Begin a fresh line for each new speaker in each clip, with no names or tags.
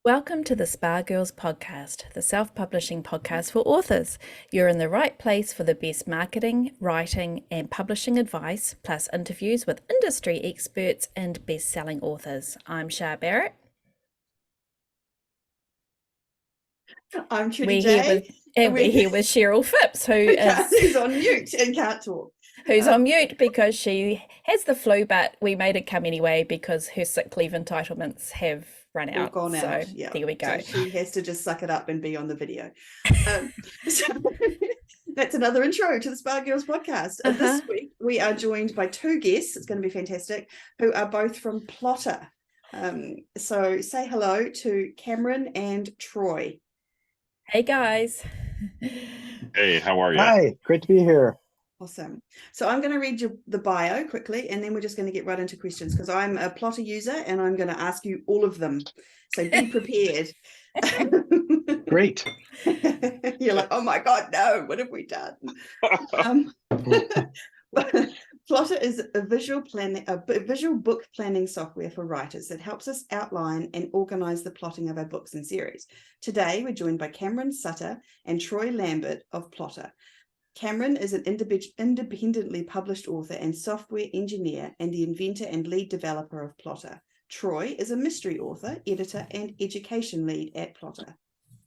Welcome to the Spa Girls podcast, the self-publishing podcast for authors. You're in the right place for the best marketing, writing, and publishing advice, plus interviews with industry experts and best-selling authors. I'm Shah Barrett.
I'm Trudy J.
We're here with Cheryl Phipps,
who's on mute and can't talk.
Who's on mute because she has the flu, but we made it come anyway because her sick leave entitlements have run out.
Gone out. Yeah.
There we go.
So she has to just suck it up and be on the video. So that's another intro to the Spa Girls podcast. This week we are joined by two guests. It's going to be fantastic, who are both from Plottr. So say hello to Cameron and Troy.
Hey guys.
Hey, how are you?
Hi, great to be here.
Awesome. So I'm going to read you the bio quickly, and then we're just going to get right into questions because I'm a Plottr user and I'm going to ask you all of them. So be prepared.
Great.
You're like, oh my God, no, what have we done? Plottr is a visual book planning software for writers that helps us outline and organize the plotting of our books and series. Today, we're joined by Cameron Sutter and Troy Lambert of Plottr. Cameron is an independently published author and software engineer and the inventor and lead developer of Plottr. Troy is a mystery author, editor, and education lead at Plottr.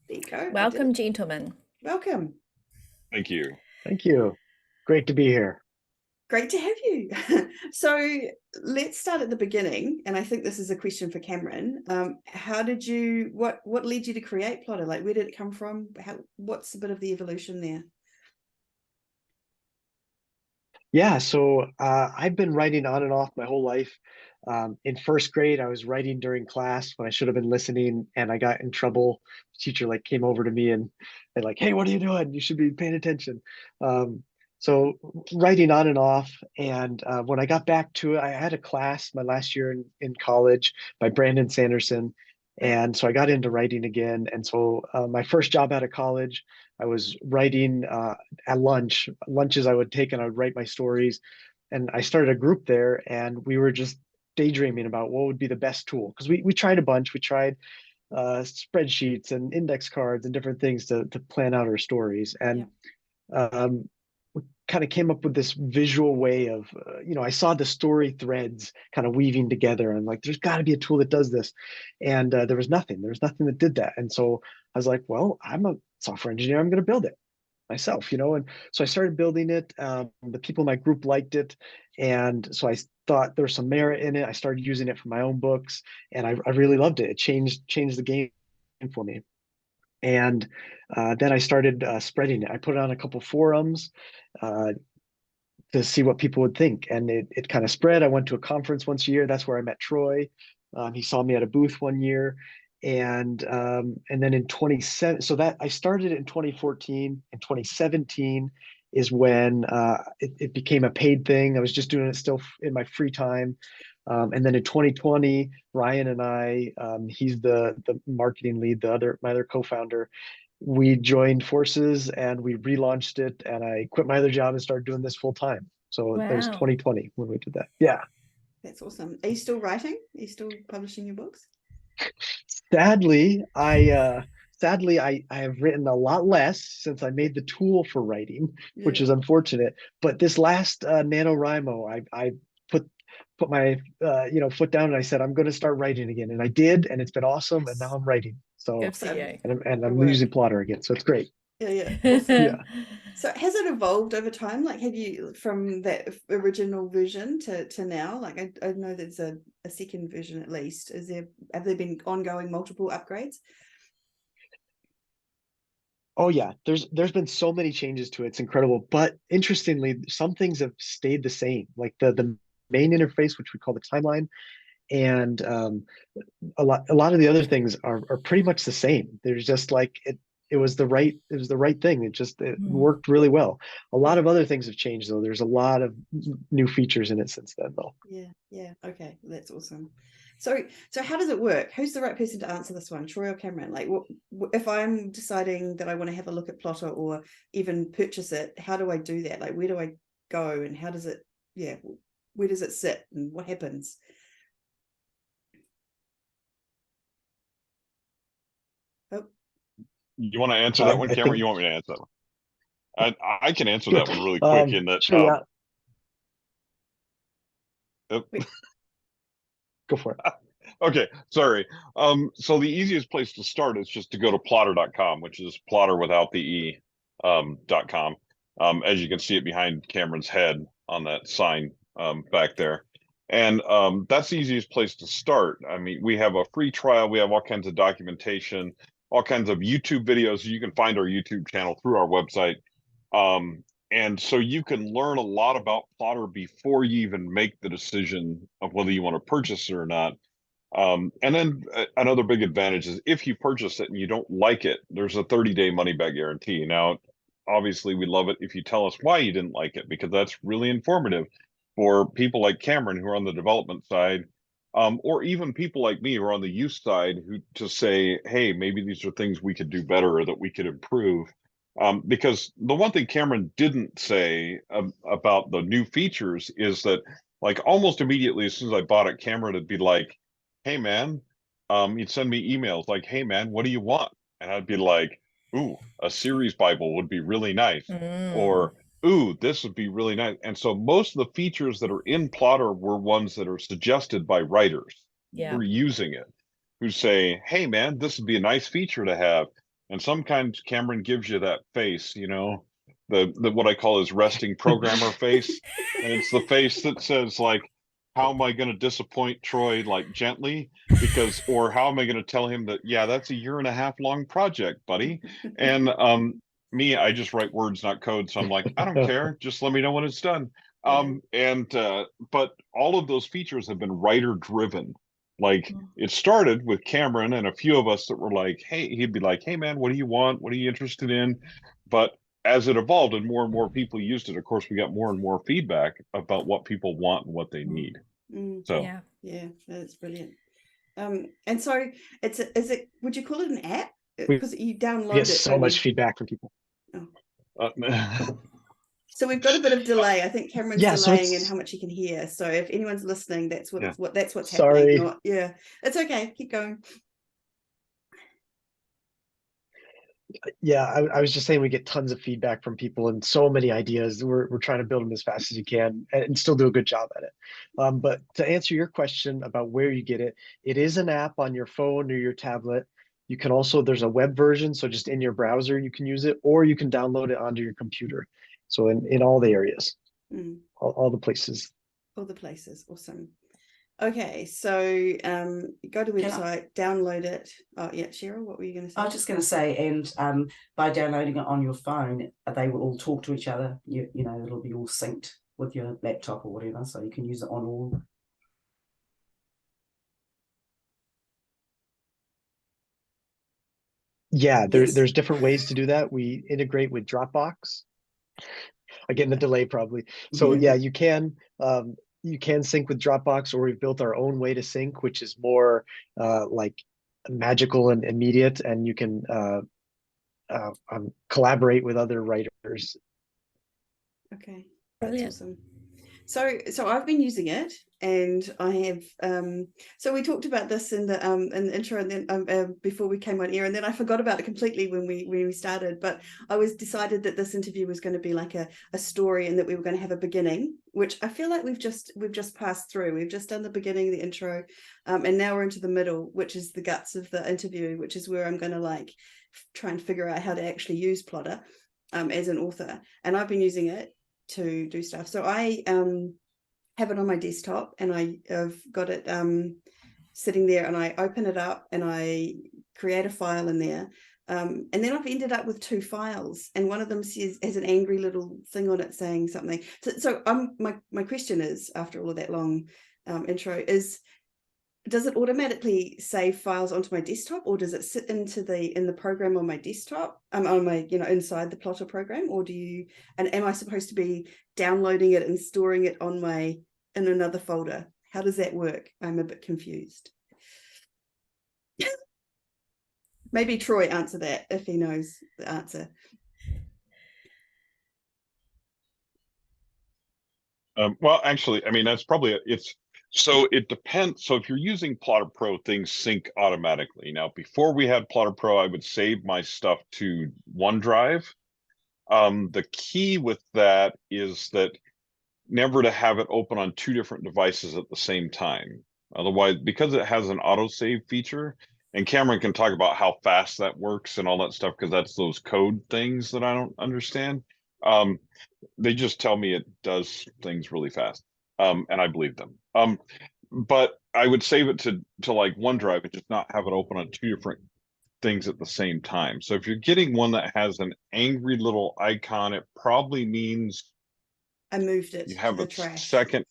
There you go.
Welcome, gentlemen.
Welcome.
Thank you.
Thank you. Great to be here.
Great to have you. So let's start at the beginning. And I think this is a question for Cameron. What led you to create Plottr? Like, where did it come from? What's a bit of the evolution there?
Yeah, so I've been writing on and off my whole life. In first grade, I was writing during class when I should have been listening, and I got in trouble. The teacher came over to me and like, "Hey, what are you doing? You should be paying attention." So writing on and off, and when I got back to it, I had a class my last year in college by Brandon Sanderson, and so I got into writing again. And so my first job out of college, I was writing at lunches I would take, and I would write my stories. And I started a group there, and we were just daydreaming about what would be the best tool. Because we tried a bunch. We tried spreadsheets and index cards and different things to plan out our stories. And we kind of came up with this visual way of, I saw the story threads kind of weaving together. And like, there's got to be a tool that does this. And there was nothing. There was nothing that did that. And so I was like, well, I'm a software engineer. I'm going to build it myself, and so I started building it. The people in my group liked it, and so I thought there was some merit in it. I started using it for my own books, and I really loved it. It changed the game for me. And then I started spreading it. I put it on a couple forums to see what people would think, and it kind of spread. I went to a conference once a year. That's where I met Troy. He saw me at a booth one year. And then in 27, so that I started it in 2014. In 2017 is when it became a paid thing. I was just doing it still in my free time. And then in 2020, Ryan and I, he's the marketing lead, my other co-founder, we joined forces and we relaunched it, and I quit my other job and started doing this full time. So That was 2020 when we did that. Yeah.
That's awesome. Are you still writing? Are you still publishing your books?
Sadly, I have written a lot less since I made the tool for writing, which is unfortunate. But this last NaNoWriMo, I put my foot down, and I said I'm going to start writing again, and I did, and it's been awesome. Yes. And now I'm writing. So and I'm using Plottr again, so it's great.
Yeah. Awesome. Yeah. So has it evolved over time? Like, have you, from that original version to now? Like, I know there's a second version at least. Have there been ongoing multiple upgrades?
Oh yeah, there's been so many changes to it. It's incredible. But interestingly, some things have stayed the same. Like the main interface, which we call the timeline, and a lot of the other things are pretty much the same. There's just like it was the right thing. It worked really well. A lot of other things have changed though. There's a lot of new features in it since then though.
Yeah. Okay, that's awesome. So how does it work? Who's the right person to answer this one, Troy or Cameron? Like, if I'm deciding that I want to have a look at Plottr or even purchase it, how do I do that? Like, where do I go, and how does it? Yeah, where does it sit, and what happens?
You want to answer that one,
I
Cameron?
think
You want me to answer that one? I can answer
sure.
that one really quick in that.
Sure, yeah,
Uh,
go for it.
okay, sorry. So the easiest place to start is just to go to plottr.com, which is Plottr without the E, .com. As you can see it behind Cameron's head on that sign back there. And that's the easiest place to start. I mean, we have a free trial. We have all kinds of documentation, all kinds of YouTube videos. You can find our YouTube channel through our website. And so you can learn a lot about Plottr before you even make the decision of whether you want to purchase it or not. And then another big advantage is if you purchase it and you don't like it, there's a 30-day money-back guarantee. Now, obviously, we love it if you tell us why you didn't like it, because that's really informative for people like Cameron who are on the development side, or even people like me who are on the use side, who to say, hey, maybe these are things we could do better or that we could improve. Because the one thing Cameron didn't say about the new features is that, like, almost immediately as soon as I bought it, Cameron would be like, hey man, he'd send me emails like, hey man, what do you want? And I'd be like, ooh, a series Bible would be really nice. Or, ooh, this would be really nice. And so most of the features that are in Plottr were ones that are suggested by writers
Yeah.
who are using it, who say, hey man, this would be a nice feature to have. And sometimes Cameron gives you that face, you know, the what I call his resting programmer face. And it's the face that says, like, how am I going to disappoint Troy, like, gently? Because, or how am I going to tell him that, yeah, that's a 1.5 year long project, buddy. And me, I just write words, not code. So I'm like, I don't care. Just let me know when it's done. But all of those features have been writer driven. Like, it started with Cameron and a few of us that were like, hey, he'd be like, hey man, what do you want? What are you interested in? But as it evolved and more people used it, of course, we got more and more feedback about what people want and what they need. So
Yeah,
that's brilliant. And so would you call it an app?
We
Because you download
get
it,
so
don't
much
you?
feedback from people.
So we've got a bit of delay. I think Cameron's
Yeah, so
delaying in
it's
how much he can hear. So if anyone's listening, that's what's happening.
sorry.
Not, yeah, it's okay. Keep going.
Yeah, I was just saying we get tons of feedback from people and so many ideas. We're trying to build them as fast as you can and still do a good job at it. But to answer your question about where you get it, it is an app on your phone or your tablet. You can also, there's a web version, so just in your browser you can use it, or you can download it onto your computer. So in all the areas, all the places.
All the places. Awesome. Okay, so go to website, download it. Oh yeah, Cheryl, what were you going to say?
I was just going to say, and by downloading it on your phone, they will all talk to each other. You know, it'll be all synced with your laptop or whatever, so you can use it on all.
Yeah,
Yes.
there's different ways to do that. We integrate with Dropbox. Again, the delay probably. So yeah, you can sync with Dropbox, or we've built our own way to sync, which is more like magical and immediate, and you can collaborate with other writers.
Okay,
brilliant.
that's awesome. So I've been using it, and I have so we talked about this in the intro, and then before we came on air, and then I forgot about it completely when we started. But I decided that this interview was going to be like a story, and that we were going to have a beginning, which I feel like we've just passed through. We've just done the beginning, the intro, and now we're into the middle, which is the guts of the interview, which is where I'm going to like try and figure out how to actually use Plottr as an author. And I've been using it to do stuff. So I have it on my desktop, and I've got it sitting there, and I open it up and I create a file in there. And then I've ended up with 2 files, and one of them has an angry little thing on it saying something. So my question is, after all of that long intro, is, does it automatically save files onto my desktop, or does it sit in the program on my desktop, on my, inside the Plottr program, or am I supposed to be downloading it and storing it in another folder? How does that work? I'm a bit confused. Maybe Troy answer that if he knows the answer.
Well, actually, I mean, that's probably So it depends. So if you're using Plottr Pro, things sync automatically. Now, before we had Plottr Pro, I would save my stuff to OneDrive. The key with that is that never to have it open on two different devices at the same time. Otherwise, because it has an autosave feature, and Cameron can talk about how fast that works and all that stuff, because that's those code things that I don't understand. They just tell me it does things really fast, and I believe them. But I would save it to like OneDrive and just not have it open on two different things at the same time. So if you're getting one that has an angry little icon, it probably means
I moved it
you have
to the
a
trash.
second.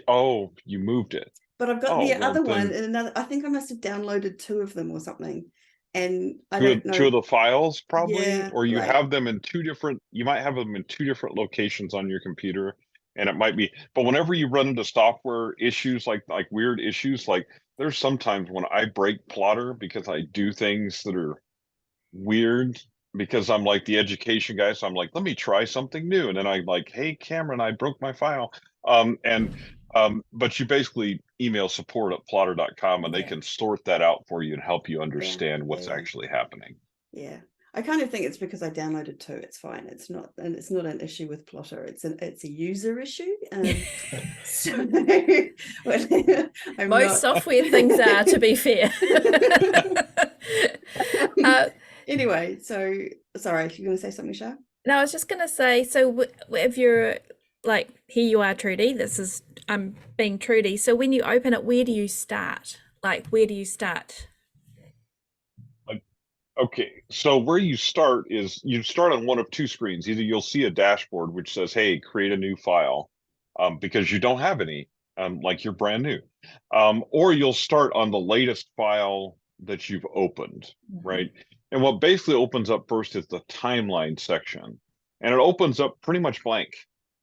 Oh, you moved it.
But I've got the
well,
other one
then
and another. I think I must have downloaded 2 of them or something. And I
two
don't know.
of the files probably,
Yeah,
or you
like-
have them in two different. You might have them in two different locations on your computer, and it might be. But whenever you run into software issues, like weird issues, like there's sometimes when I break Plottr because I do things that are weird, because I'm like the education guy, so I'm like, let me try something new, and then I like, hey Cameron, I broke my file. But you basically email support at plottr.com and they
Yeah.
can sort that out for you and help you understand
Yeah,
what's
yeah.
actually happening.
Yeah, I kind of think it's because I downloaded 2. It's fine. It's not, and it's not an issue with Plottr. It's a user issue. So, well, I'm
Most
not...
software things are, to be fair.
Anyway, so sorry, you're going to say something, Shah?
No, I was just going to say, so if you're like, here you are, Trudy, I'm being Trudy. So when you open it, where do you start? Like, where do you start?
Okay, so where you start is you start on one of two screens. Either you'll see a dashboard which says, hey, create a new file, because you don't have any, like you're brand new. Or you'll start on the latest file that you've opened, right? And what basically opens up first is the timeline section. And it opens up pretty much blank.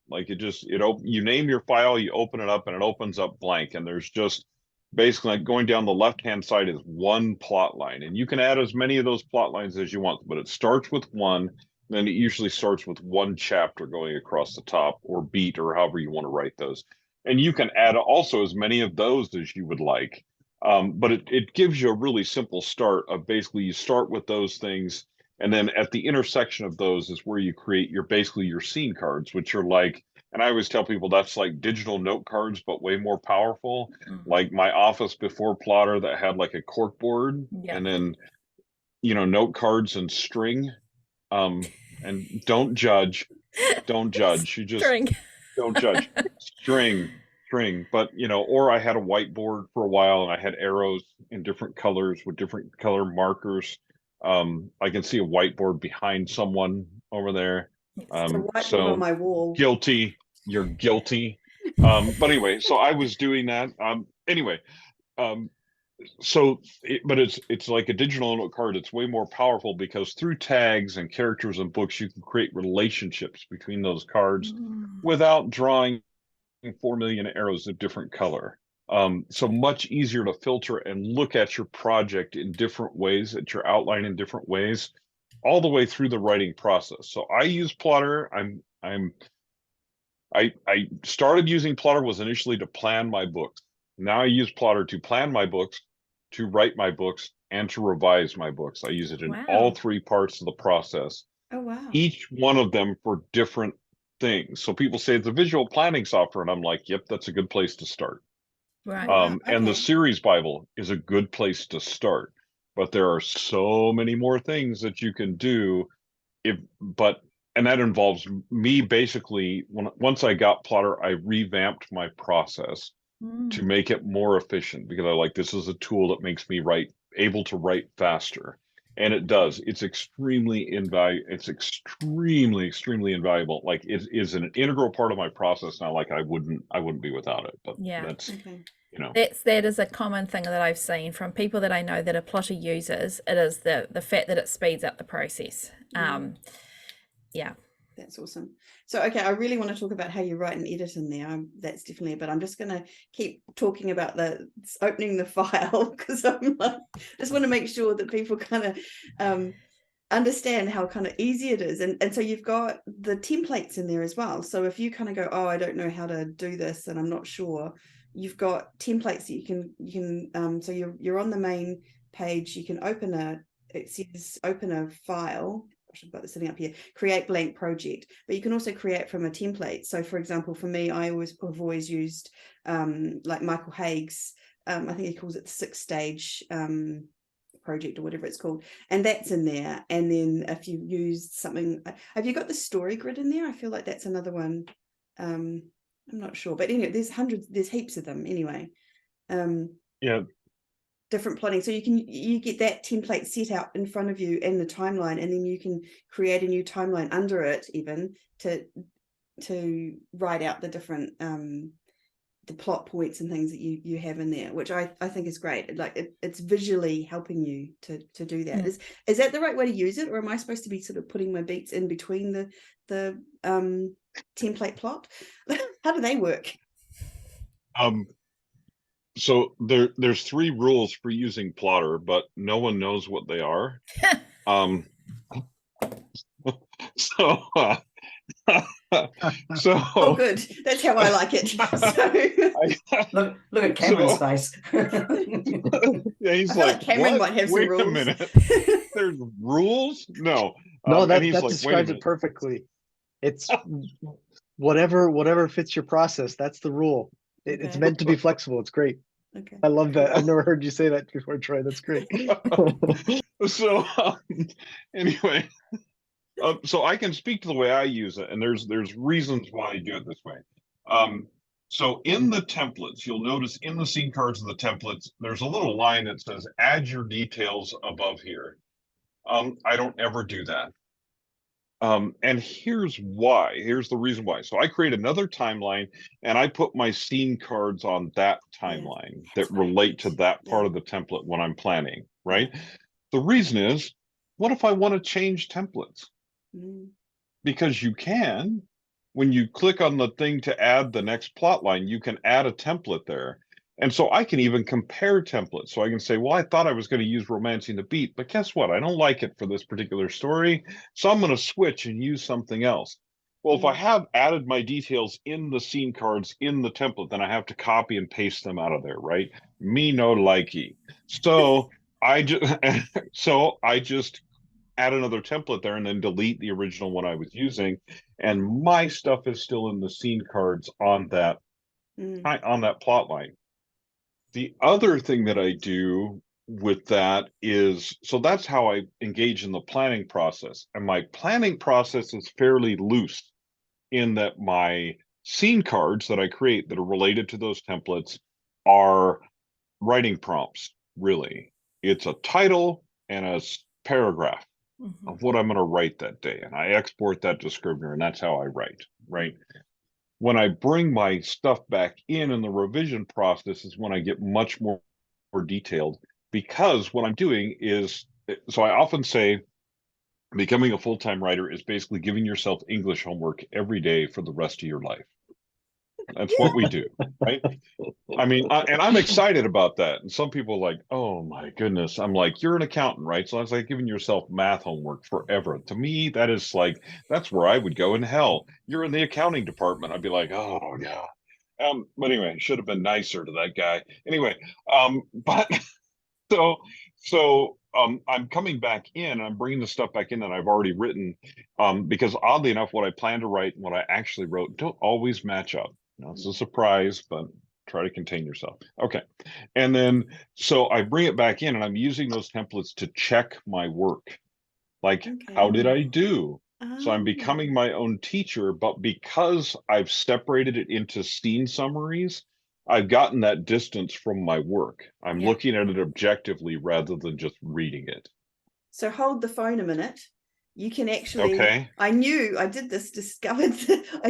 Like you name your file, you open it up, and it opens up blank. And there's just basically, like, going down the left-hand side is one plot line, and you can add as many of those plot lines as you want, but it starts with one, then it usually starts with one chapter going across the top, or beat, or however you want to write those. And you can add also as many of those as you would like. But it gives you a really simple start of basically you start with those things, and then at the intersection of those is where you create basically your scene cards, which are like, and I always tell people that's like digital note cards, but way more powerful. Like my office before Plottr that had like a cork board, and then, note cards and string. And don't judge. You just don't judge. String. But, or I had a whiteboard for a while and I had arrows in different colors with different color markers. I can see a whiteboard behind someone over there.
So on my wall.
Guilty. You're guilty. But anyway, so I was doing that. But it's like a digital note card. It's way more powerful because through tags and characters and books, you can create relationships between those cards without drawing 4 million arrows of different color. So much easier to filter and look at your project in different ways, at your outline in different ways, all the way through the writing process. So I use Plottr. I started using Plottr was initially to plan my books. Now I use Plottr to plan my books, to write my books, and to revise my books. I use it in all 3 parts of the process.
Oh, wow.
Each one of them for different things. So people say it's a visual planning software, and I'm like, yep, that's a good place to start.
Right.
And the Series Bible is a good place to start. But there are so many more things that you can do and that involves me basically, once I got Plottr, I revamped my process to make it more efficient, because I like, this is a tool that makes me able to write faster. And it does. It's extremely invaluable. It's extremely invaluable. Like, it is an integral part of my process now. Like, I wouldn't be without it. But that's,
that is a common thing that I've seen from people that I know that are Plottr users. It is the fact that it speeds up the process. Yeah,
that's awesome. So, okay, I really want to talk about how you write and edit in there. That's definitely, but I'm just going to keep talking about the opening the file, because I'm like, just want to make sure that people kind of understand how kind of easy it is. And so you've got the templates in there as well. So if you kind of go, oh, I don't know how to do this and I'm not sure, you've got templates that you can so you're on the main page. You can open it says open a file. I've got this sitting up here, create blank project, but you can also create from a template. So for example, for me, I've always used like Michael Haig's, I think he calls it the 6-stage project or whatever it's called, and that's in there. And then if you used something, have you got the story grid in there? I feel like that's another one. I'm not sure, but anyway, there's heaps of them anyway.
Yeah.
Different plotting, so you get that template set out in front of you in the timeline, and then you can create a new timeline under it even to write out the different the plot points and things that you have in there, which I think is great. Like it's visually helping you to do that. Is that the right way to use it, or am I supposed to be sort of putting my beats in between the template plot? How do they work?
So there's 3 rules for using Plottr, but no one knows what they are. So
oh, good. That's how I like it. So,
look at Cameron's face.
Yeah, he's
like Cameron might have some rules.
Wait a minute. There's rules? No.
No, that
like,
describes it perfectly. It's whatever fits your process. That's the rule. It's meant to be flexible. It's great.
Okay.
I love that. I've never heard you say that before, Troy. That's great.
So anyway, so I can speak to the way I use it, and there's reasons why I do it this way. So in the templates, you'll notice in the scene cards of the templates, there's a little line that says add your details above here. I don't ever do that. And here's why. Here's the reason why. So I create another timeline, and I put my scene cards on that timeline that relate to that part of the template when I'm planning, right? The reason is, what if I want to change templates? Because you can. When you click on the thing to add the next plot line, you can add a template there. And so I can even compare templates. So I can say, well, I thought I was going to use Romancing the Beat, but guess what? I don't like it for this particular story. So I'm going to switch and use something else. Well, if I have added my details in the scene cards in the template, then I have to copy and paste them out of there, right? Me no likey. So I just add another template there and then delete the original one I was using. And my stuff is still in the scene cards on that plot line. The other thing that I do with that is, so that's how I engage in the planning process. And my planning process is fairly loose in that my scene cards that I create that are related to those templates are writing prompts, really. It's a title and a paragraph of what I'm going to write that day. And I export that to Scrivener, and that's how I write, right? When I bring my stuff back in the revision process is when I get much more detailed, because what I'm doing is, so I often say becoming a full-time writer is basically giving yourself English homework every day for the rest of your life. That's what we do, right? I mean, and I'm excited about that. And some people are like, oh my goodness. I'm like, you're an accountant, right? So it's like giving yourself math homework forever. To me, that is like, that's where I would go in hell. You're in the accounting department. I'd be like, oh yeah. But anyway, should have been nicer to that guy. Anyway, but so I'm coming back in, I'm bringing the stuff back in that I've already written, because oddly enough, what I plan to write and what I actually wrote don't always match up. You know, it's a surprise, but try to contain yourself. Okay. And then, so I bring it back in and I'm using those templates to check my work. Like, how did I do? So I'm becoming my own teacher, but because I've separated it into scene summaries, I've gotten that distance from my work. I'm looking at it objectively rather than just reading it.
So hold the phone a minute. You can actually, I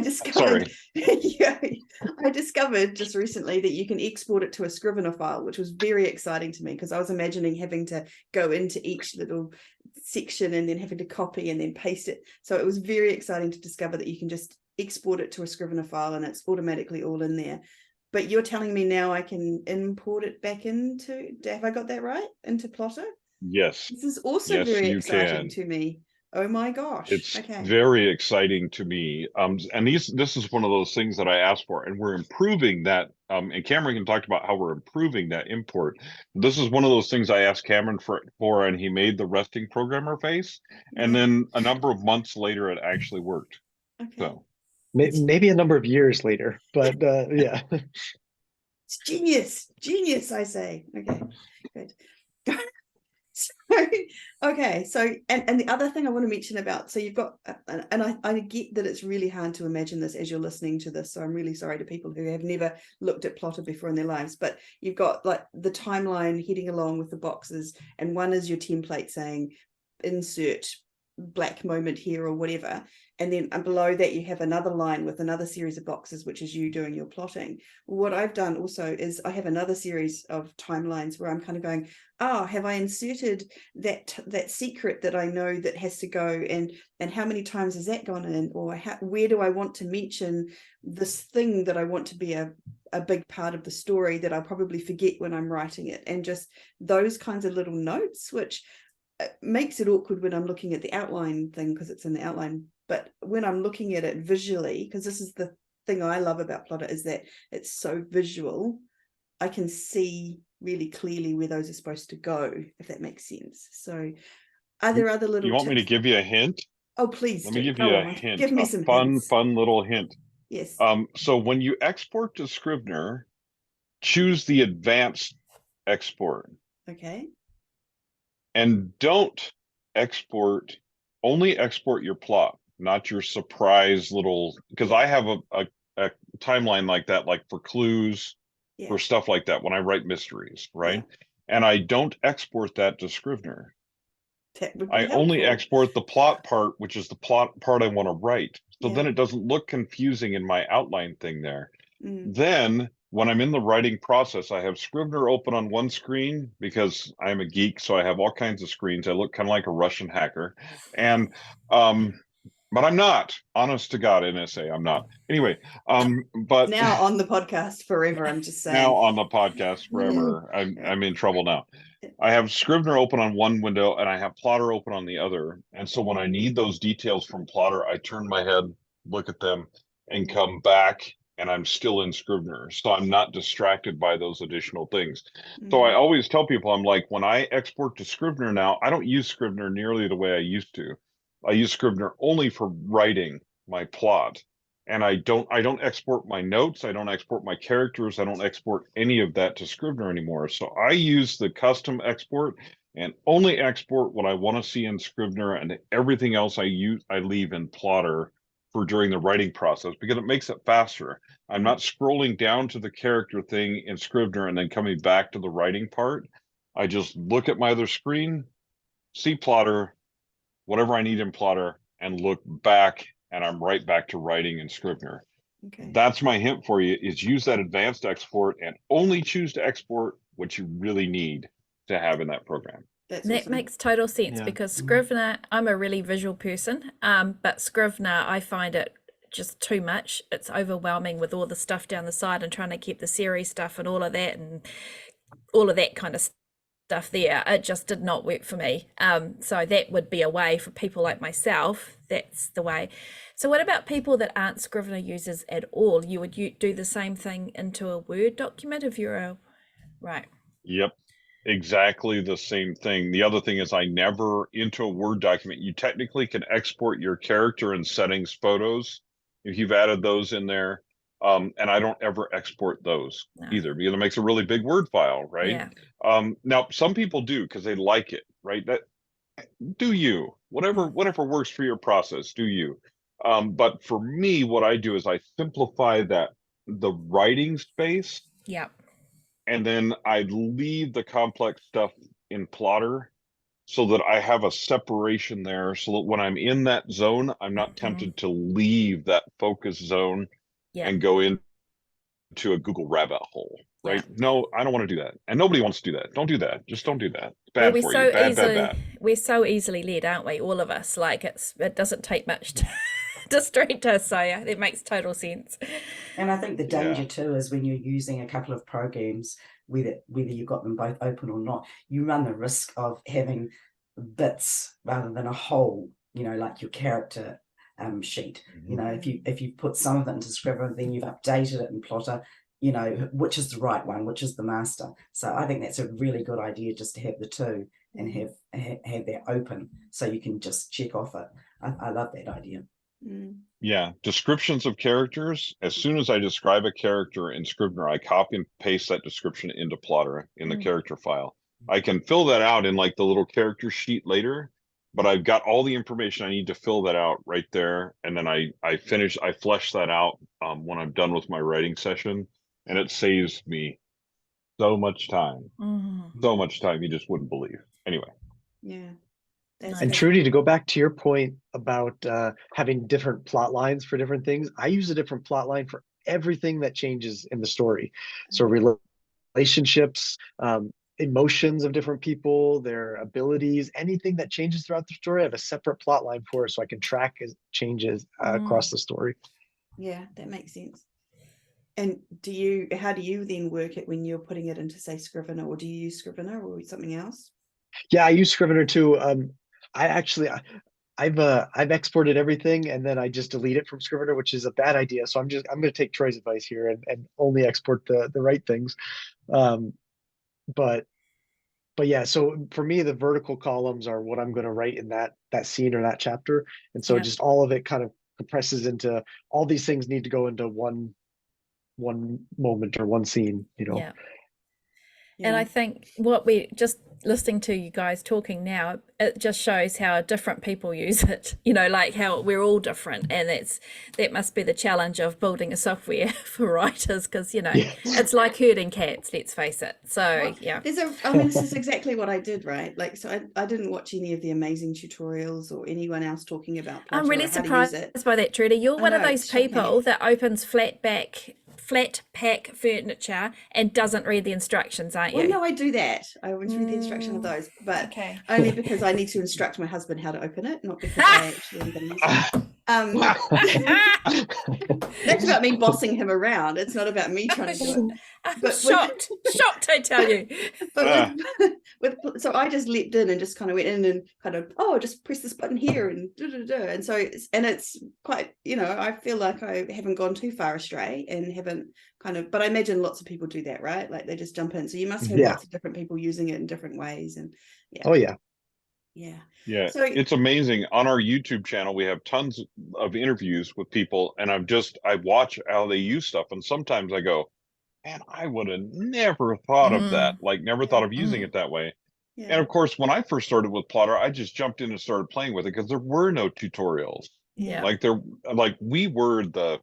discovered I discovered just recently that you can export it to a Scrivener file, which was very exciting to me, because I was imagining having to go into each little section and then having to copy and then paste it. So it was very exciting to discover that you can just export it to a Scrivener file and it's automatically all in there. But you're telling me now I can import it back into, have I got that right? Into Plottr?
Yes.
This is also very exciting to me. Oh my gosh.
It's
Okay.
very exciting to me. And this is one of those things that I asked for, and we're improving that. And Cameron can talk about how we're improving that import. This is one of those things I asked Cameron for, and he made the resting programmer face. And
Yeah.
then a number of months later, it actually worked.
Okay.
So
Maybe a number of years later, but yeah.
It's genius, I say. Okay, good. So, okay, so and the other thing I want to mention about, so you've got, and I get that it's really hard to imagine this as you're listening to this, so I'm really sorry to people who have never looked at Plottr before in their lives, but you've got like the timeline heading along with the boxes, and one is your template saying insert black moment here or whatever, and then below that you have another line with another series of boxes, which is you doing your plotting. What I've done also is I have another series of timelines where I'm kind of going, oh, have I inserted that secret that I know that has to go, and how many times has that gone in, or where do I want to mention this thing that I want to be a big part of the story that I'll probably forget when I'm writing it, and just those kinds of little notes, which makes it awkward when I'm looking at the outline thing because it's in the outline, but when I'm looking at it visually, because this is the thing I love about Plottr, is that it's so visual, I can see really clearly where those are supposed to go, if that makes sense. So are there other little
you want
tips?
me to give you a hint?
Oh, please
Let
do.
me give
Go
you a
on.
hint.
Give me
A
some
fun
hints.
little hint.
Yes.
So when you export to Scrivener, choose the advanced export.
Okay.
And don't only export your plot, not your surprise little, because I have a timeline like that, like for clues, for stuff like that when I write mysteries, right? And I don't export that to Scrivener.
That would be
I only
helpful.
export the plot part, which is the plot part I want to write. So then it doesn't look confusing in my outline thing there. Then when I'm in the writing process, I have Scrivener open on one screen because I'm a geek, so I have all kinds of screens. I look kind of like a Russian hacker. And but I'm not, honest to God, NSA, I'm not. Anyway, but
now on the podcast forever, I'm just saying.
Now on the podcast forever, I'm in trouble now. I have Scrivener open on one window and I have Plottr open on the other. And so when I need those details from Plottr, I turn my head, look at them, and come back, and I'm still in Scrivener. So I'm not distracted by those additional things. So I always tell people, I'm like, when I export to Scrivener now, I don't use Scrivener nearly the way I used to. I use Scrivener only for writing my plot. And I don't export my notes. I don't export my characters. I don't export any of that to Scrivener anymore. So I use the custom export and only export what I want to see in Scrivener, and everything else I leave in Plottr for during the writing process because it makes it faster. I'm not scrolling down to the character thing in Scrivener and then coming back to the writing part. I just look at my other screen, see Plottr, whatever I need in Plottr, and look back, and I'm right back to writing in Scrivener. Okay. That's my hint for you, is use that advanced export and only choose to export what you really need to have in that program.
That awesome. Makes total sense because Scrivener, I'm a really visual person, but Scrivener, I find it just too much. It's overwhelming with all the stuff down the side and trying to keep the series stuff and all of that kind of stuff there. It just did not work for me. So that would be a way for people like myself. That's the way. So what about people that aren't Scrivener users at all? You would do the same thing into a Word document if you're right.
Yep. Exactly the same thing. The other thing is I never, into a Word document, you technically can export your character and settings photos if you've added those in there. And I don't ever export those either because it makes a really big Word file, right? Yeah. Now some people do because they like it, right? That do you, whatever works for your process, do you. But for me, what I do is I simplify the writing space.
Yeah.
And then I leave the complex stuff in Plottr so that I have a separation there so that when I'm in that zone, I'm not tempted to leave that focus zone and go into a Google rabbit hole, right? No, I don't want to do that. And nobody wants to do that. Don't do that. Just don't do that. It's bad for you. Bad.
We're so easily led, aren't we? All of us. Like it doesn't take much to distract us. So it makes total sense.
And I think the danger too is when you're using a couple of programs, whether you've got them both open or not, you run the risk of having bits rather than a whole you know, like your character sheet. You know, if you put some of it into Scrivener, then you've updated it in Plottr, you know, which is the right one, which is the master. So I think that's a really good idea, just to have the two and have that open so you can just check off it. I love that idea.
Yeah, descriptions of characters. As soon as I describe a character in Scrivener, I copy and paste that description into Plottr in the character file. I can fill that out in like the little character sheet later, but I've got all the information I need to fill that out right there. And then I flesh that out when I'm done with my writing session, and it saves me so much time. So much time you just wouldn't believe. Anyway.
Yeah.
And Trudy, to go back to your point about having different plot lines for different things, I use a different plot line for everything that changes in the story. So relationships, emotions of different people, their abilities, anything that changes throughout the story, I have a separate plot line for it, so I can track as changes across the story.
Yeah, that makes sense. And how do you then work it when you're putting it into, say, Scrivener, or do you use Scrivener or something else?
Yeah, I use Scrivener too. I've exported everything and then I just delete it from Scrivener, which is a bad idea. So I'm going to take Troy's advice here and only export the right things. But yeah, so for me, the vertical columns are what I'm going to write in that scene or that chapter. And so just all of it kind of compresses into, all these things need to go into one moment or one scene, you know.
And I think what we just listening to you guys talking now, it just shows how different people use it, you know, like how we're all different. And that must be the challenge of building a software for writers, because, you know, it's like herding cats, let's face it. So,
this is exactly what I did, right? Like, so I didn't watch any of the amazing tutorials or anyone else talking about Plottr.
I'm really surprised by that, Trudy. You're one of those people that opens flat pack furniture and doesn't read the instructions, aren't you?
Well, no, I do that. I always read the instruction of those, but only because I need to instruct my husband how to open it, not because I actually am going to use it. That's about me bossing him around. It's not about me trying to do it.
But shocked, I tell you.
But so I just leapt in and just kind of went in and kind of, just press this button here and and so it's quite, you know, I feel like I haven't gone too far astray and haven't kind of, but I imagine lots of people do that, right? Like they just jump in. So you must have lots of different people using it in different ways. And yeah.
So it's amazing. On our YouTube channel, we have tons of interviews with people, and I watch how they use stuff, and sometimes I go, man, I would have never thought of that, like never thought of using it that way. And of course, when I first started with Plottr, I just jumped in and started playing with it because there were no tutorials. Like we were the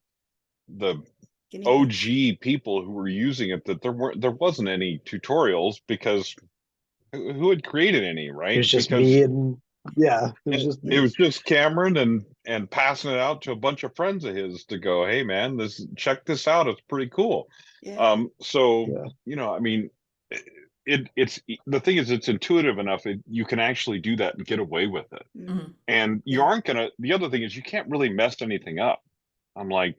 OG people who were using it, that there wasn't any tutorials, because who had created any, right?
It was just me and
it was just Cameron and passing it out to a bunch of friends of his to go, hey man, check this out, it's pretty cool. You know, I mean, it's the thing is, it's intuitive enough you can actually do that and get away with it. And you aren't gonna, the other thing is, you can't really mess anything up. I'm like,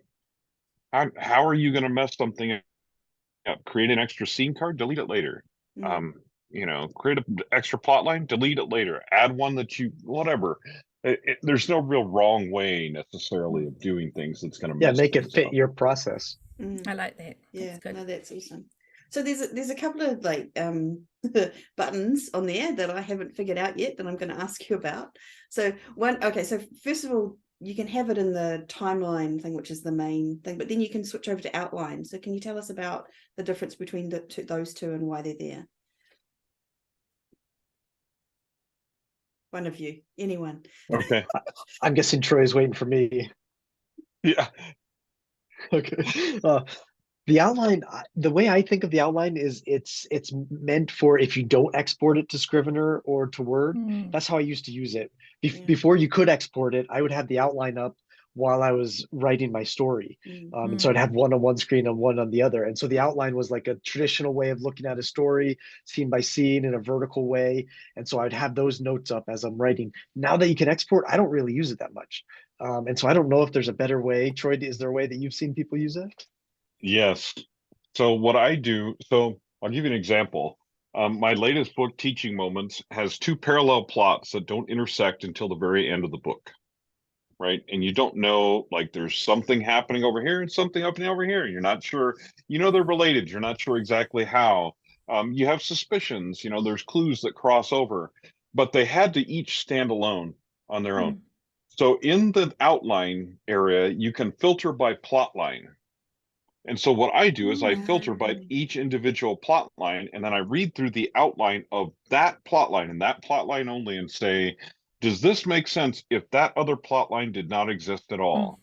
how are you gonna mess something up? Create an extra scene card, delete it later. You know, create an extra plot line, delete it later, add one that whatever. There's no real wrong way necessarily of doing things that's going to
make it fit your process.
I like that.
That's awesome. So there's a couple of like buttons on there that I haven't figured out yet that I'm going to ask you about. So so first of all, you can have it in the timeline thing, which is the main thing, but then you can switch over to outline. So can you tell us about the difference between those two and why they're there? One of you, anyone.
Okay.
I'm guessing Troy's waiting for me.
Yeah.
Okay. The outline, the way I think of the outline is it's meant for if you don't export it to Scrivener or to Word. That's how I used to use it. Before you could export it, I would have the outline up while I was writing my story. And so I'd have one on one screen and one on the other. And so the outline was like a traditional way of looking at a story, scene by scene, in a vertical way. And so I'd have those notes up as I'm writing. Now that you can export, I don't really use it that much. And so I don't know if there's a better way. Troy, is there a way that you've seen people use it? Yes. So what I do, so I'll give you an example. So when I first started with Plottr, I just, I watch how they use stuff, and sometimes I go, man, I would have never thought of that, like never thought of using it that way. And so
My latest book, Teaching Moments, has two parallel plots that don't intersect until the very end of the book. Right. And you don't know, like, there's something happening over here and something happening over here. You're not sure, they're related. You're not sure exactly how. You have suspicions, there's clues that cross over, but they had to each stand alone on their own. So in the outline area, you can filter by plot line. And so what I do is I filter by each individual plot line, and then I read through the outline of that plot line and that plot line only and say, does this make sense if that other plot line did not exist at all?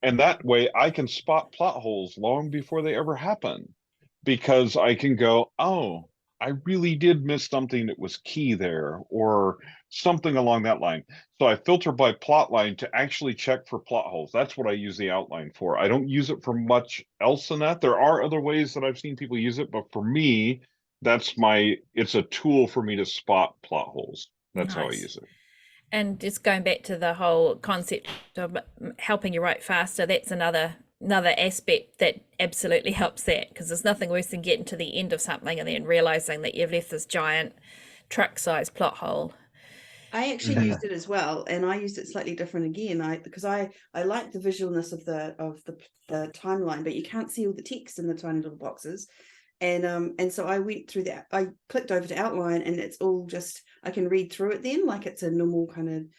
And that way I can spot plot holes long before they ever happen, because I can go, oh, I really did miss something that was key there, or something along that line. So I filter by plot line to actually check for plot holes. That's what I use the outline for. I don't use it for much else than that. There are other ways that I've seen people use it, but for me, it's a tool for me to spot plot holes. That's how I use it.
And just going back to the whole concept of helping you write faster, that's another aspect that absolutely helps that, because there's nothing worse than getting to the end of something and then realizing that you've left this giant truck-sized plot hole.
I actually used it as well, and I used it slightly different again. Because I like the visualness of the timeline, but you can't see all the text in the tiny little boxes. And so I went through that. I clicked over to outline, and it's all just, I can read through it then like it's a normal kind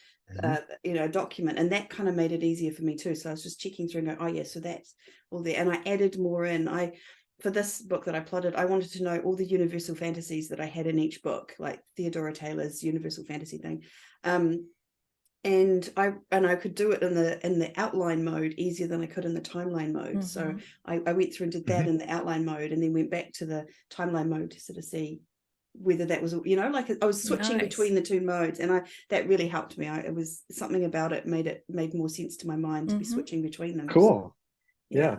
of document, and that kind of made it easier for me too. So I was just checking through and going, oh yeah, so that's all there. And I added more in. For this book that I plotted, I wanted to know all the universal fantasies that I had in each book, like Theodora Taylor's universal fantasy thing. And I could do it in the outline mode easier than I could in the timeline mode. So I went through and did that in the outline mode, and then went back to the timeline mode to sort of see whether that was, like I was switching between the two modes, and that really helped me. It was something about it made more sense to my mind to be switching between them.
Cool.
So,
yeah.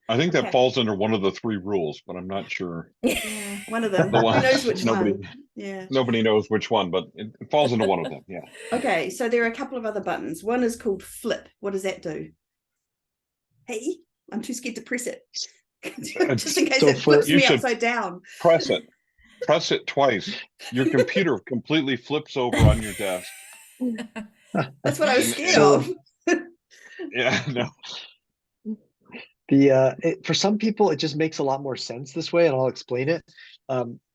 I think that falls under one of the 3 rules, but I'm not sure.
Yeah, one of them.
Who
knows which one? Yeah.
Nobody knows which one, but it falls into one of them. Yeah.
Okay, so there are a couple of other buttons. One is called flip. What does that do? Hey, I'm too scared to press it. Just in case it flips me upside down.
Press it twice. Your computer completely flips over on your desk.
That's what I was scared of.
Yeah, no.
For some people, it just makes a lot more sense this way, and I'll explain it.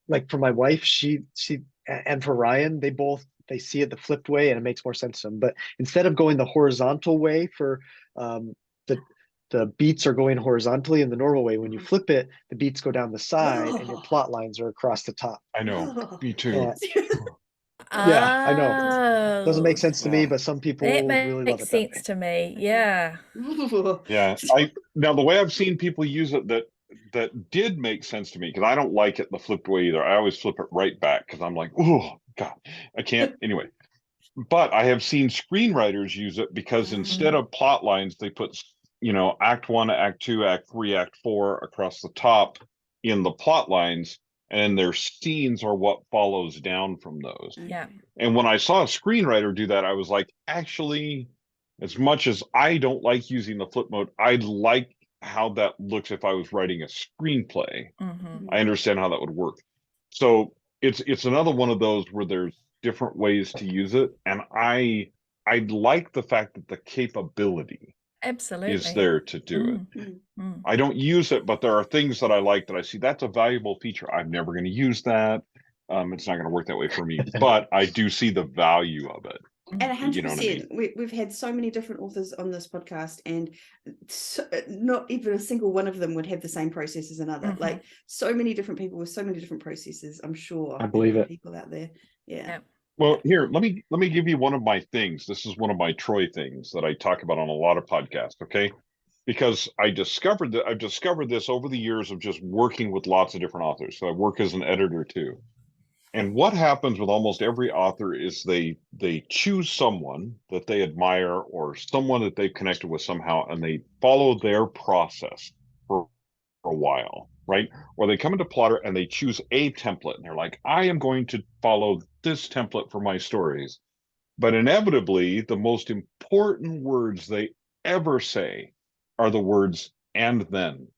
Like for my wife, she and for Ryan, they see it the flipped way, and it makes more sense to them. But instead of going the horizontal way for the beats are going horizontally in the normal way, when you flip it, the beats go down the side and your plot lines are across the top.
I know. Me too.
Yeah, I know. Doesn't make sense to me, but some people
that
really
makes
love it
sense to me. Yeah.
Yeah. Now the way I've seen people use it that did make sense to me, because I don't like it the flipped way either. I always flip it right back because I'm like, oh God, I can't anyway. But I have seen screenwriters use it because instead of plot lines, they put act 1, act 2, act 3, act 4 across the top in the plot lines, and their scenes are what follows down from those.
Yeah.
And when I saw a screenwriter do that, I was like, actually, as much as I don't like using the flip mode, I like how that looks if I was writing a screenplay. I understand how that would work. So it's another one of those where there's different ways to use it, and I like the fact that the capability is there to do it. I don't use it, but there are things that I like that I see that's a valuable feature. I'm never going to use that. It's not going to work that way for me, but I do see the value of it.
And 100%, we've had so many different authors on this podcast, and not even a single one of them would have the same process as another. Like so many different people with so many different processes. I'm sure
I believe it.
People out there, yeah.
Well, here, let me give you one of my things. This is one of my Troy things that I talk about on a lot of podcasts. Okay, because I've discovered this over the years of just working with lots of different authors. So I work as an editor too. And what happens with almost every author is they choose someone that they admire or someone that they've connected with somehow, and they follow their process for a while, right? Or they come into Plottr and they choose a template, and they're like, I am going to follow this template for my stories. But inevitably, the most important words they ever say are the words, and then.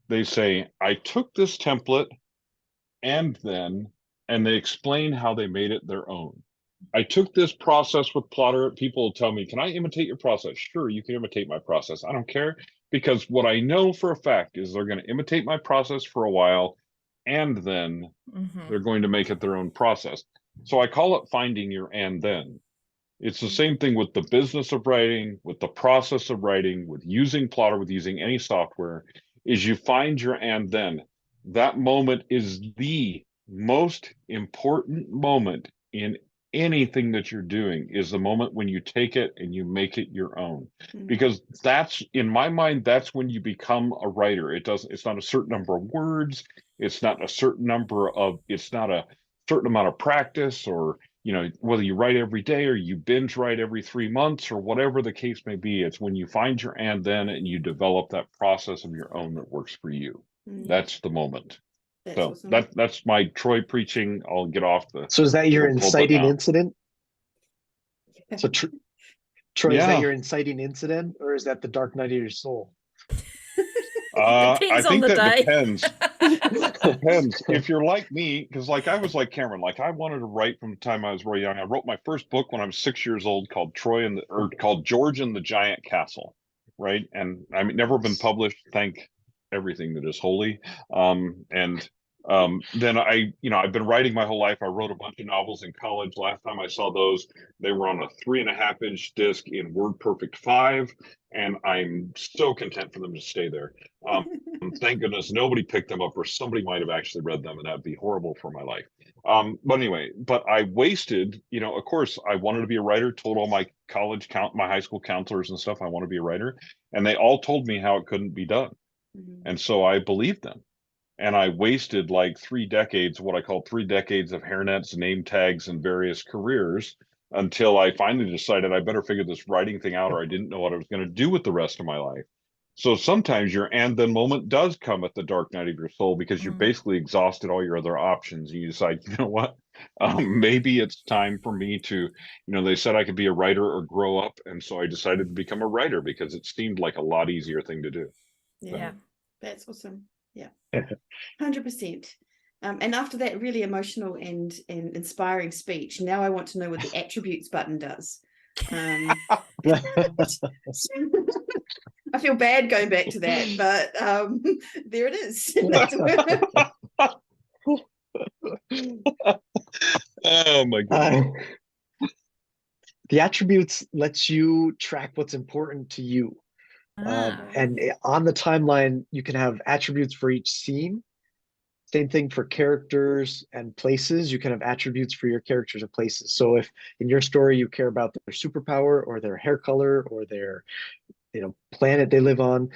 They say, I took this template, and then, and they explain how they made it their own. I took this process with Plottr. People will tell me, can I imitate your process? Sure, you can imitate my process. I don't care, because what I know for a fact is they're going to imitate my process for a while, and then they're going to make it their own process. So I call it finding your and then. It's the same thing with the business of writing, with the process of writing, with using Plottr, with using any software, is you find your and then. That moment is the most important moment in anything that you're doing, is the moment when you take it and you make it your own. Because that's, in my mind, that's when you become a writer. It's not a certain number of words, it's not a certain amount of practice, or whether you write every day or you binge write every 3 months or whatever the case may be. It's when you find your and then and you develop that process of your own that works for you. That's the moment.
That's
So
awesome.
that's my Troy preaching. I'll get off the.
So is that your
pulpit
inciting
now.
incident? So Troy, is that
Yeah.
your inciting incident, or is that the dark night of your soul?
I
Depends on
think
the
that
day.
depends. Depends. If you're like me, because like I was like Cameron, like I wanted to write from the time I was really young. I wrote my first book when I was 6 years old, called called George and the Giant Castle, right? And I mean, never been published. Thank everything that is holy. Then I've been writing my whole life. I wrote a bunch of novels in college. Last time I saw those, they were on a 3.5-inch disc in WordPerfect 5, and I'm so content for them to stay there. Thank goodness nobody picked them up, or somebody might have actually read them, and that'd be horrible for my life. But anyway, I wasted, of course, I wanted to be a writer, told all my my high school counselors and stuff, I want to be a writer. And they all told me how it couldn't be done. And so I believed them. And I wasted like 3 decades, what I call 3 decades of hairnets, name tags, and various careers, until I finally decided I better figure this writing thing out, or I didn't know what I was going to do with the rest of my life. So sometimes your and then moment does come at the dark night of your soul, because you're basically exhausted all your other options, and you decide, you know what, maybe it's time for me to, they said I could be a writer or grow up. And so I decided to become a writer, because it seemed like a lot easier thing to do.
Yeah.
That's awesome. Yeah. 100%. And after that really emotional and inspiring speech, now I want to know what the attributes button does. I feel bad going back to that, but there it is.
Oh my goodness.
The attributes lets you track what's important to you. And on the timeline, you can have attributes for each scene. Same thing for characters and places. You can have attributes for your characters and places. So if in your story you care about their superpower, or their hair color, or their planet they live on,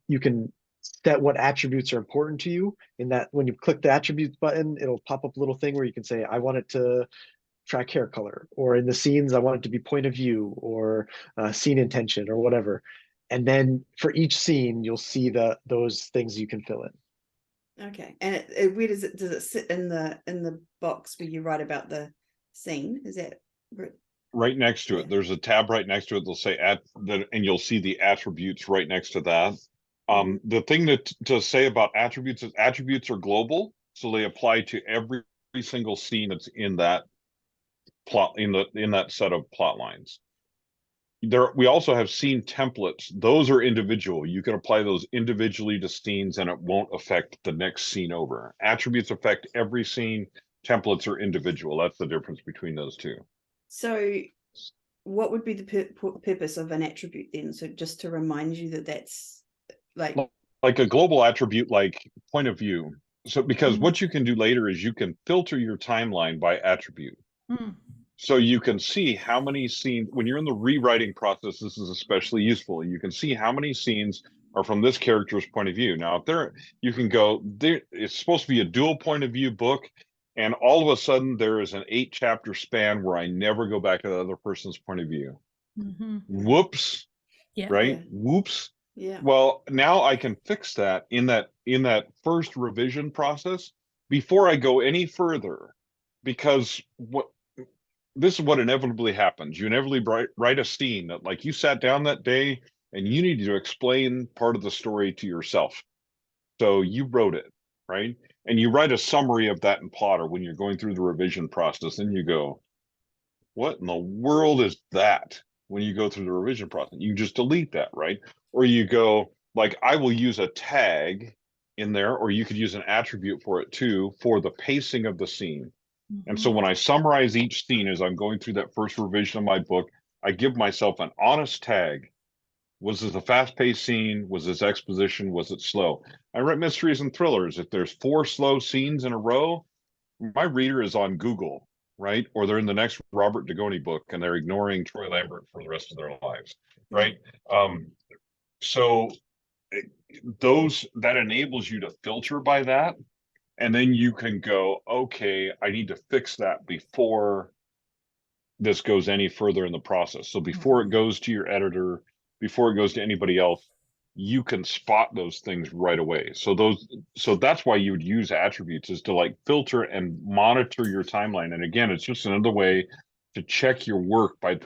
you can set what attributes are important to you. In that, when you click the attributes button, it'll pop up a little thing where you can say, I want it to track hair color, or in the scenes, I want it to be point of view, or scene intention, or whatever. And then for each scene, you'll see those things you can fill in.
Okay. And where does it sit in the box where you write about the scene? Is that
right next to it? There's a tab right next to it. They'll say and you'll see the attributes right next to that. The thing to say about attributes is attributes are global, so they apply to every single scene that's in that plot, in that set of plot lines. We also have scene templates. Those are individual. You can apply those individually to scenes, and it won't affect the next scene over. Attributes affect every scene. Templates are individual. That's the difference between those two.
So what would be the purpose of an attribute then? So just to remind you that that's like
a global attribute, like point of view. So because what you can do later is you can filter your timeline by attribute. So you can see how many scenes, when you're in the rewriting process, this is especially useful. You can see how many scenes are from this character's point of view. Now, you can go, it's supposed to be a dual point of view book, and all of a sudden there is an 8-chapter span where I never go back to the other person's point of view. Whoops.
Yeah.
Right?
Yeah.
Whoops.
Yeah.
Well, now I can fix that in that first revision process before I go any further, because this is what inevitably happens. You inevitably write a scene that, like, you sat down that day and you need to explain part of the story to yourself. So you wrote it, right? and you write a summary of that in Plottr when you're going through the revision process, and you go, what in the world is that? When you go through the revision process, you just delete that, right? Or you go, like, I will use a tag in there, or you could use an attribute for it too, for the pacing of the scene. And so when I summarize each scene as I'm going through that first revision of my book, I give myself an honest tag. Was this a fast-paced scene? Was this exposition? Was it slow? I write mysteries and thrillers. If there's 4 slow scenes in a row, my reader is on Google, right? Or they're in the next Robert Dugoni book and they're ignoring Troy Lambert for the rest of their lives, right? So that enables you to filter by that. And then you can go, okay, I need to fix that before this goes any further in the process. So before it goes to your editor, before it goes to anybody else, you can spot those things right away. So that's why you would use attributes, is to like filter and monitor your timeline. And again, it's just another way to check your work by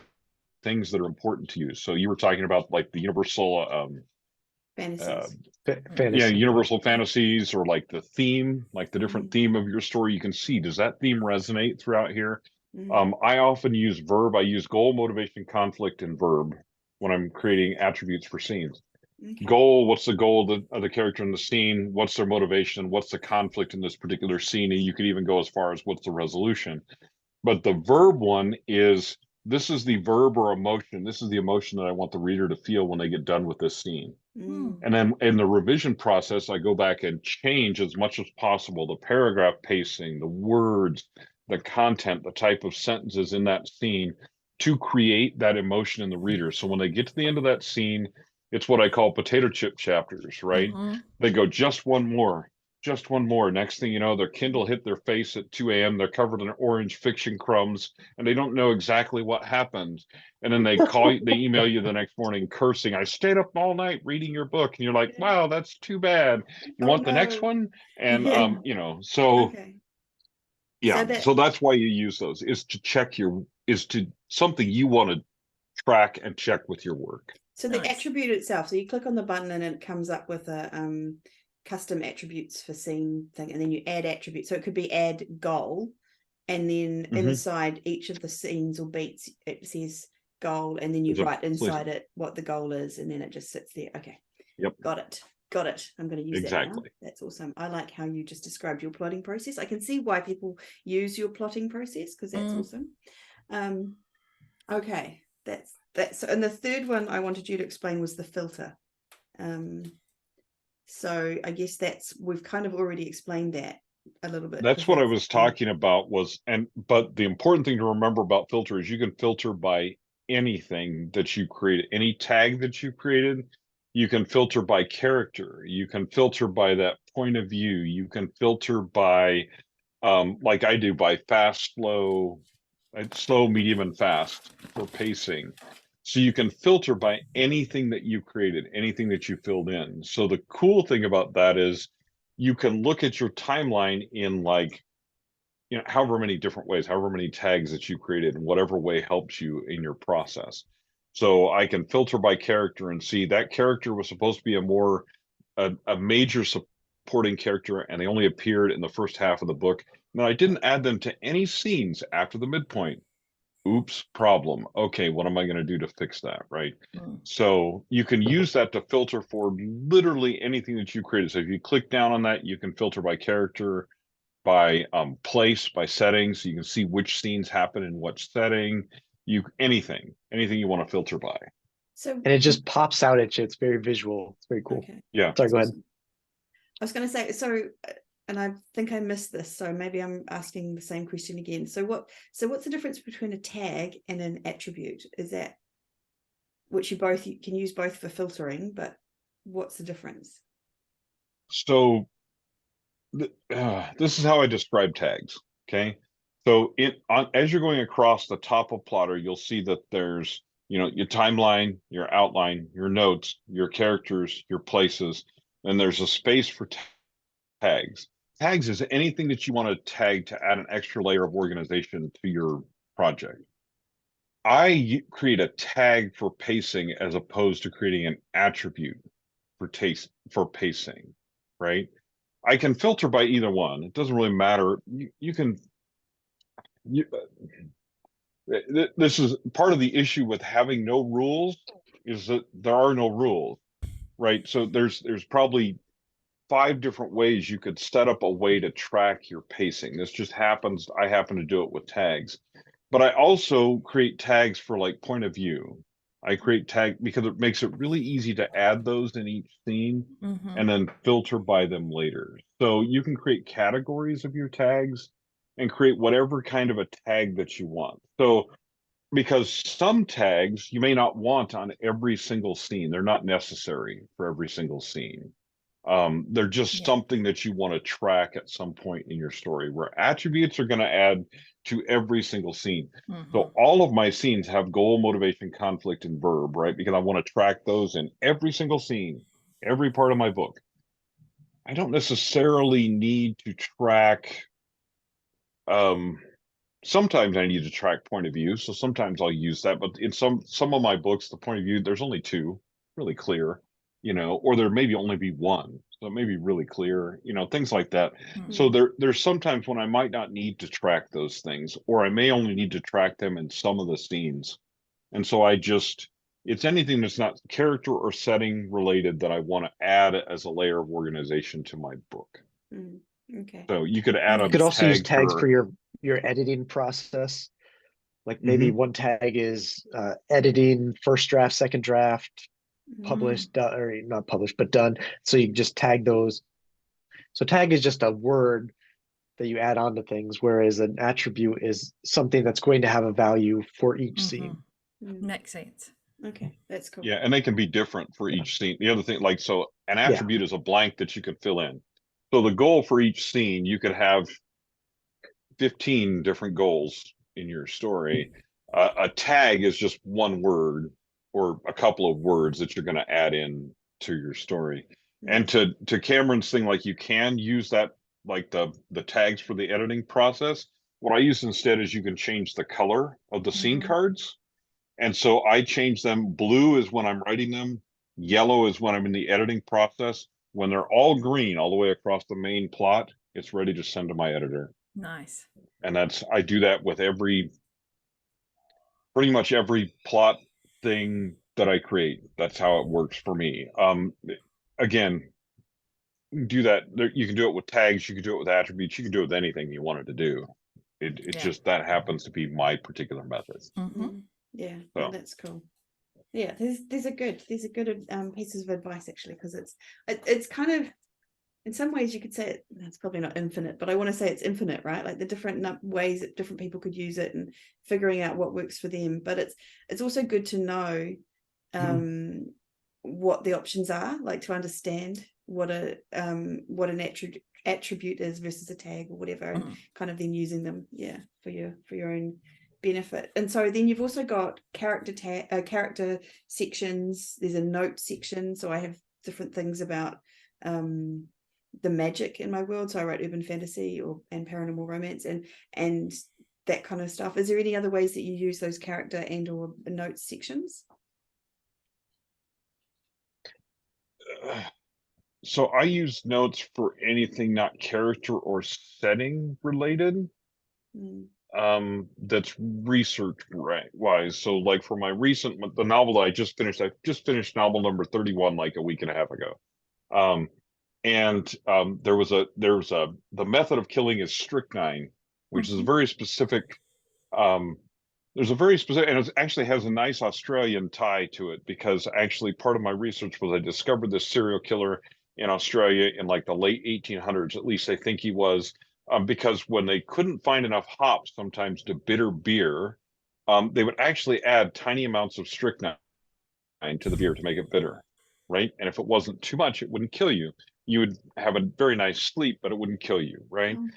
things that are important to you. So you were talking about like the universal
Fantasies.
Fantasy.
universal fantasies, or like the theme, like the different theme of your story. You can see, does that theme resonate throughout here? I often use verb. I use goal, motivation, conflict, and verb when I'm creating attributes for scenes.
Okay.
Goal, what's the goal of the character in the scene? What's their motivation? What's the conflict in this particular scene? And you could even go as far as what's the resolution. But the verb one is, this is the verb or emotion. This is the emotion that I want the reader to feel when they get done with this scene. And then in the revision process, I go back and change as much as possible the paragraph pacing, the words, the content, the type of sentences in that scene to create that emotion in the reader. So when they get to the end of that scene, it's what I call potato chip chapters, right? They go, just one more. Just one more. Next thing you know, their Kindle hit their face at 2 a.m. They're covered in orange fiction crumbs, and they don't know exactly what happened. And then they email you the next morning cursing, I stayed up all night reading your book. And you're like, wow, that's too bad. You want the next one? And, so so that's why you use those, is to check something you want to track and check with your work.
So the attribute itself, so you click on the button and it comes up with a custom attributes for scene thing, and then you add attributes. So it could be add goal, and then inside each of the scenes or beats it says goal, and then you write inside it what the goal is, and then it just sits there. Okay.
Yep.
Got it. I'm going to use that now. That's awesome. I like how you just described your plotting process. I can see why people use your plotting process, because that's awesome. Okay, that's and the third one I wanted you to explain was the filter. So I guess we've kind of already explained that a little bit.
That's what I was talking about but the important thing to remember about filter is you can filter by anything that you created, any tag that you created. You can filter by character. You can filter by that point of view. You can filter by, like I do, by fast, slow, medium, and fast for pacing. So you can filter by anything that you created, anything that you filled in. So the cool thing about that is you can look at your timeline in however many different ways, however many tags that you created, in whatever way helps you in your process. So I can filter by character and see that character was supposed to be a major supporting character, and they only appeared in the first half of the book. Now I didn't add them to any scenes after the midpoint. Oops, problem. Okay, what am I going to do to fix that, right? So you can use that to filter for literally anything that you created. So if you click down on that, you can filter by character, by place, by settings. So you can see which scenes happen in what setting. Anything you want to filter by.
So
and it just pops out at you. It's very visual. It's very cool.
Okay.
Yeah.
Sorry, go ahead.
I was going to say, so, and I think I missed this, so maybe I'm asking the same question again. So what's the difference between a tag and an attribute? Is that, which you can use both for filtering, but what's the difference?
So this is how I describe tags. Okay. So as you're going across the top of Plottr, you'll see that there's, your timeline, your outline, your notes, your characters, your places, and there's a space for tags. Tags is anything that you want to tag to add an extra layer of organization to your project. I create a tag for pacing as opposed to creating an attribute for pacing, right? I can filter by either one. It doesn't really matter. This is part of the issue with having no rules, is that there are no rules, right? So there's probably 5 different ways you could set up a way to track your pacing. This just happens. I happen to do it with tags, but I also create tags for like point of view. I create tag because it makes it really easy to add those in each scene and then filter by them later. So you can create categories of your tags and create whatever kind of a tag that you want. So because some tags you may not want on every single scene, they're not necessary for every single scene. They're just something that you want to track at some point in your story, where attributes are going to add to every single scene. So all of my scenes have goal, motivation, conflict, and verb, right? Because I want to track those in every single scene, every part of my book. I don't necessarily need to track, sometimes I need to track point of view. So sometimes I'll use that, but in some of my books, the point of view, there's only 2, really clear, or there maybe only be 1. So it may be really clear, things like that. So there's sometimes when I might not need to track those things, or I may only need to track them in some of the scenes. And so it's anything that's not character or setting related that I want to add as a layer of organization to my book.
Okay.
So you could add
You
a
could also use
tag
tags for your editing process. Like maybe one tag is editing, first draft, second draft, published, or not published, but done. So you just tag those. So tag is just a word that you add on to things, whereas an attribute is something that's going to have a value for each scene.
Makes sense.
Okay, that's cool.
Yeah, and they can be different for each scene. The other thing, so an attribute is a blank that you could fill in. So the goal for each scene, you could have 15 different goals in your story. A tag is just one word or a couple of words that you're going to add in to your story. And to Cameron's thing, like you can use that, like the tags for the editing process. What I use instead is you can change the color of the scene cards. And so I change them. Blue is when I'm writing them. Yellow is when I'm in the editing process. When they're all green all the way across the main plot, it's ready to send to my editor.
Nice.
And I do that with pretty much every plot thing that I create. That's how it works for me. Again, do that. You can do it with tags. You can do it with attributes. You can do it with anything you wanted to do. It just, that happens to be my particular method.
Yeah, so. No, that's cool. Yeah, these are good pieces of advice, actually, because it's kind of, in some ways you could say it's probably not infinite, but I want to say it's infinite, right? Like the different ways that different people could use it and figuring out what works for them. But it's also good to know what the options are, like to understand what an attribute is versus a tag or whatever, and kind of then using them, for your own benefit. And so then you've also got character sections. There's a note section, so I have different things about the magic in my world. So I write urban fantasy and paranormal romance and that kind of stuff. Is there any other ways that you use those character and or note sections?
So I use notes for anything not character or setting related. That's research wise. So like for my the novel that I just finished novel number 31 like a week and a half ago. The method of killing is strychnine, which is a very specific, there's a very specific, and it actually has a nice Australian tie to it, because actually part of my research was I discovered this serial killer in Australia in like the late 1800s, at least I think he was, because when they couldn't find enough hops sometimes to bitter beer, they would actually add tiny amounts of strychnine to the beer to make it bitter, right? And if it wasn't too much, it wouldn't kill you. You would have a very nice sleep, but it wouldn't kill you, right? Oh,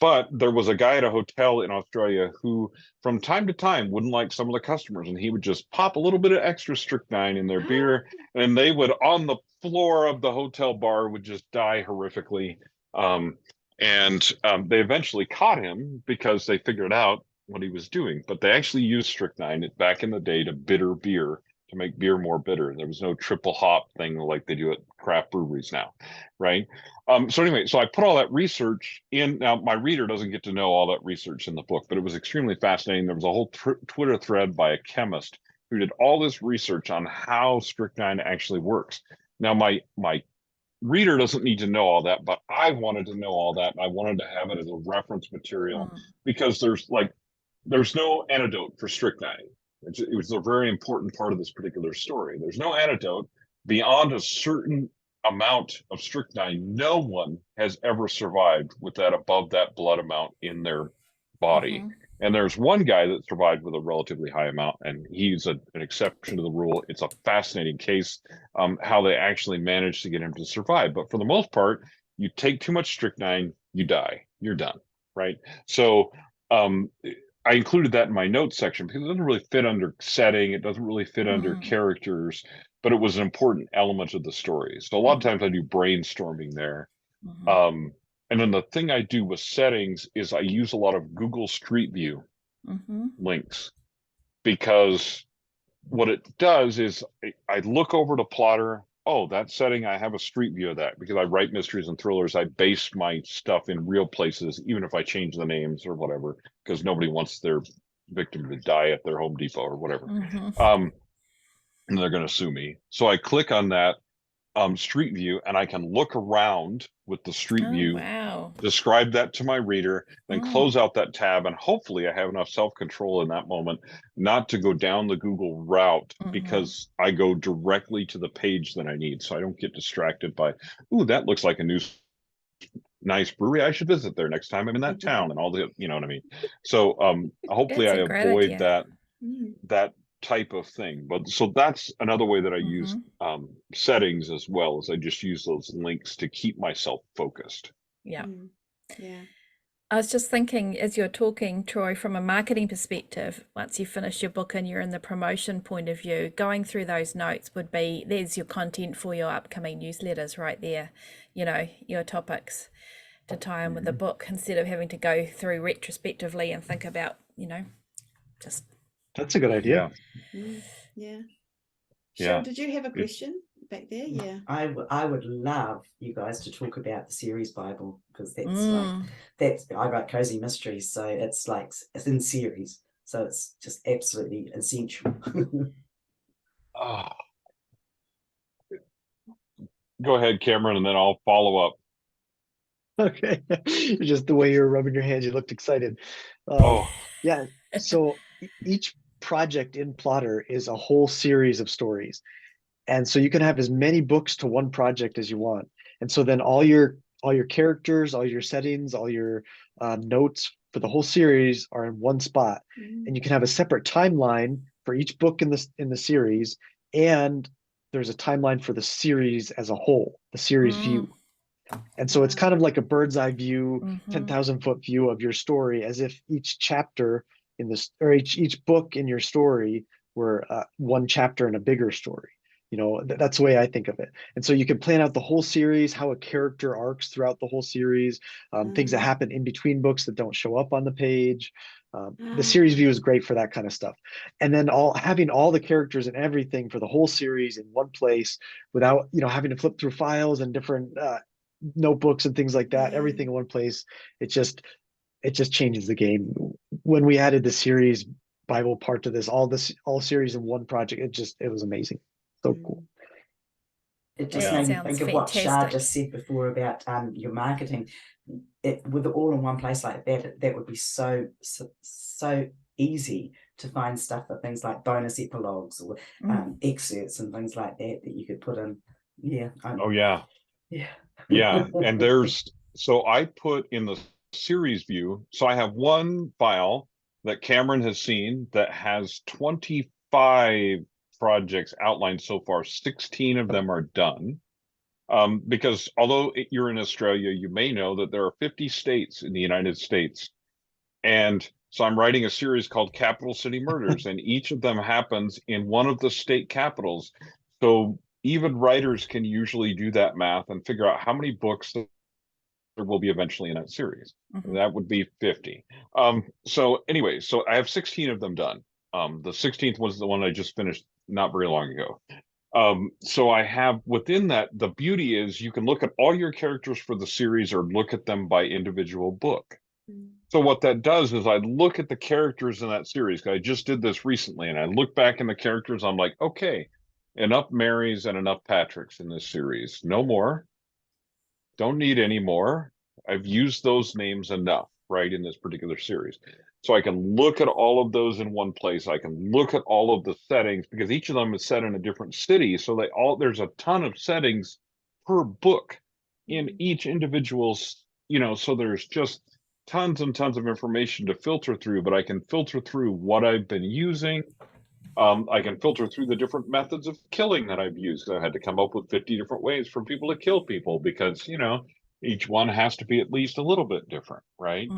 but there was a guy at a hotel in Australia who from time to time wouldn't like some of the customers, and he would just pop a little bit of extra strychnine in their beer, and they would, on the floor of the hotel bar, would just die horrifically. They eventually caught him because they figured out what he was doing, but they actually used strychnine back in the day to bitter beer to make beer more bitter. There was no triple hop thing like they do at craft breweries now, right? So anyway, so I put all that research in. Now my reader doesn't get to know all that research in the book, but it was extremely fascinating. There was a whole Twitter thread by a chemist who did all this research on how strychnine actually works. Now my reader doesn't need to know all that, but I wanted to know all that. And I wanted to have it as a reference material because there's no antidote for strychnine. It was a very important part of this particular story. There's no antidote beyond a certain amount of strychnine. No one has ever survived with that above that blood amount in their body. And there's one guy that survived with a relatively high amount, and he's an exception to the rule. It's a fascinating case, how they actually managed to get him to survive. But for the most part, you take too much strychnine, you die, you're done, right? So I included that in my notes section because it doesn't really fit under setting. It doesn't really fit under characters, but it was an important element of the story. So a lot of times I do brainstorming there. And then the thing I do with settings is I use a lot of Google Street View links, because what it does is I look over to Plottr. Oh, that setting, I have a street view of that because I write mysteries and thrillers. I base my stuff in real places, even if I change the names or whatever, because nobody wants their victim to die at their Home Depot or whatever. And they're going to sue me. So I click on that street view, and I can look around with the street view, describe that to my reader, then close out that tab, and hopefully I have enough self-control in that moment not to go down the Google route, because I go directly to the page that I need, so I don't get distracted by, ooh, that looks like a new nice brewery, I should visit there next time I'm in that town, and all the, you know what I mean? So hopefully I avoid that type of thing. But so that's another way that I use settings as well, as I just use those links to keep myself focused.
Yeah. I was just thinking as you're talking, Troy, from a marketing perspective, once you finish your book and you're in the promotion point of view, going through those notes would be, there's your content for your upcoming newsletters right there, you know, your topics to tie in with the book, instead of having to go through retrospectively and think about, you know, just.
That's a good idea.
Cheryl, did you have a question back there?
I would love you guys to talk about the series Bible, because that's I write cozy mysteries, so it's in series, so it's just absolutely essential.
Go ahead, Cameron, and then I'll follow up.
Okay. Just the way you're rubbing your hands, you looked excited. Yeah. So each project in Plottr is a whole series of stories. And so you can have as many books to one project as you want. And so then all your characters, all your settings, all your notes for the whole series are in one spot. And you can have a separate timeline for each book in the series. And there's a timeline for the series as a whole, the series view. And so it's kind of like a bird's eye view, 10,000 foot view of your story, as if each chapter in this, or each book in your story were one chapter in a bigger story. You know, that's the way I think of it. And so you can plan out the whole series, how a character arcs throughout the whole series, things that happen in between books that don't show up on the page. The series view is great for that kind of stuff. And then having all the characters and everything for the whole series in one place without, you know, having to flip through files and different notebooks and things like that, everything in one place, it just changes the game. When we added the series Bible part to this, all series in one project, it was amazing. So cool.
It just made me think of what Shah just said before about your marketing. With it all in one place like that, that would be so easy to find stuff for things like bonus epilogues or excerpts and things like that you could put in.
And so I put in the series view, so I have one file that Cameron has seen that has 25 projects outlined so far. 16 of them are done, because although you're in Australia, you may know that there are 50 states in the United States, and so I'm writing a series called Capital City Murders, and each of them happens in one of the state capitals. So even writers can usually do that math and figure out how many books there will be eventually in that series. That would be 50. So anyway, so I have 16 of them done. The 16th was the one I just finished not very long ago. So I have within that, the beauty is you can look at all your characters for the series or look at them by individual book. So what that does is I look at the characters in that series. 'Cause I just did this recently, and I look back in the characters. I'm like, okay, enough Marys and enough Patricks in this series. No more. Don't need any more. I've used those names enough, right, in this particular series. So I can look at all of those in one place. I can look at all of the settings because each of them is set in a different city. So there's a ton of settings per book in each individual's, so there's just tons and tons of information to filter through, but I can filter through what I've been using. I can filter through the different methods of killing that I've used. I had to come up with 50 different ways for people to kill people because, each one has to be at least a little bit different, right?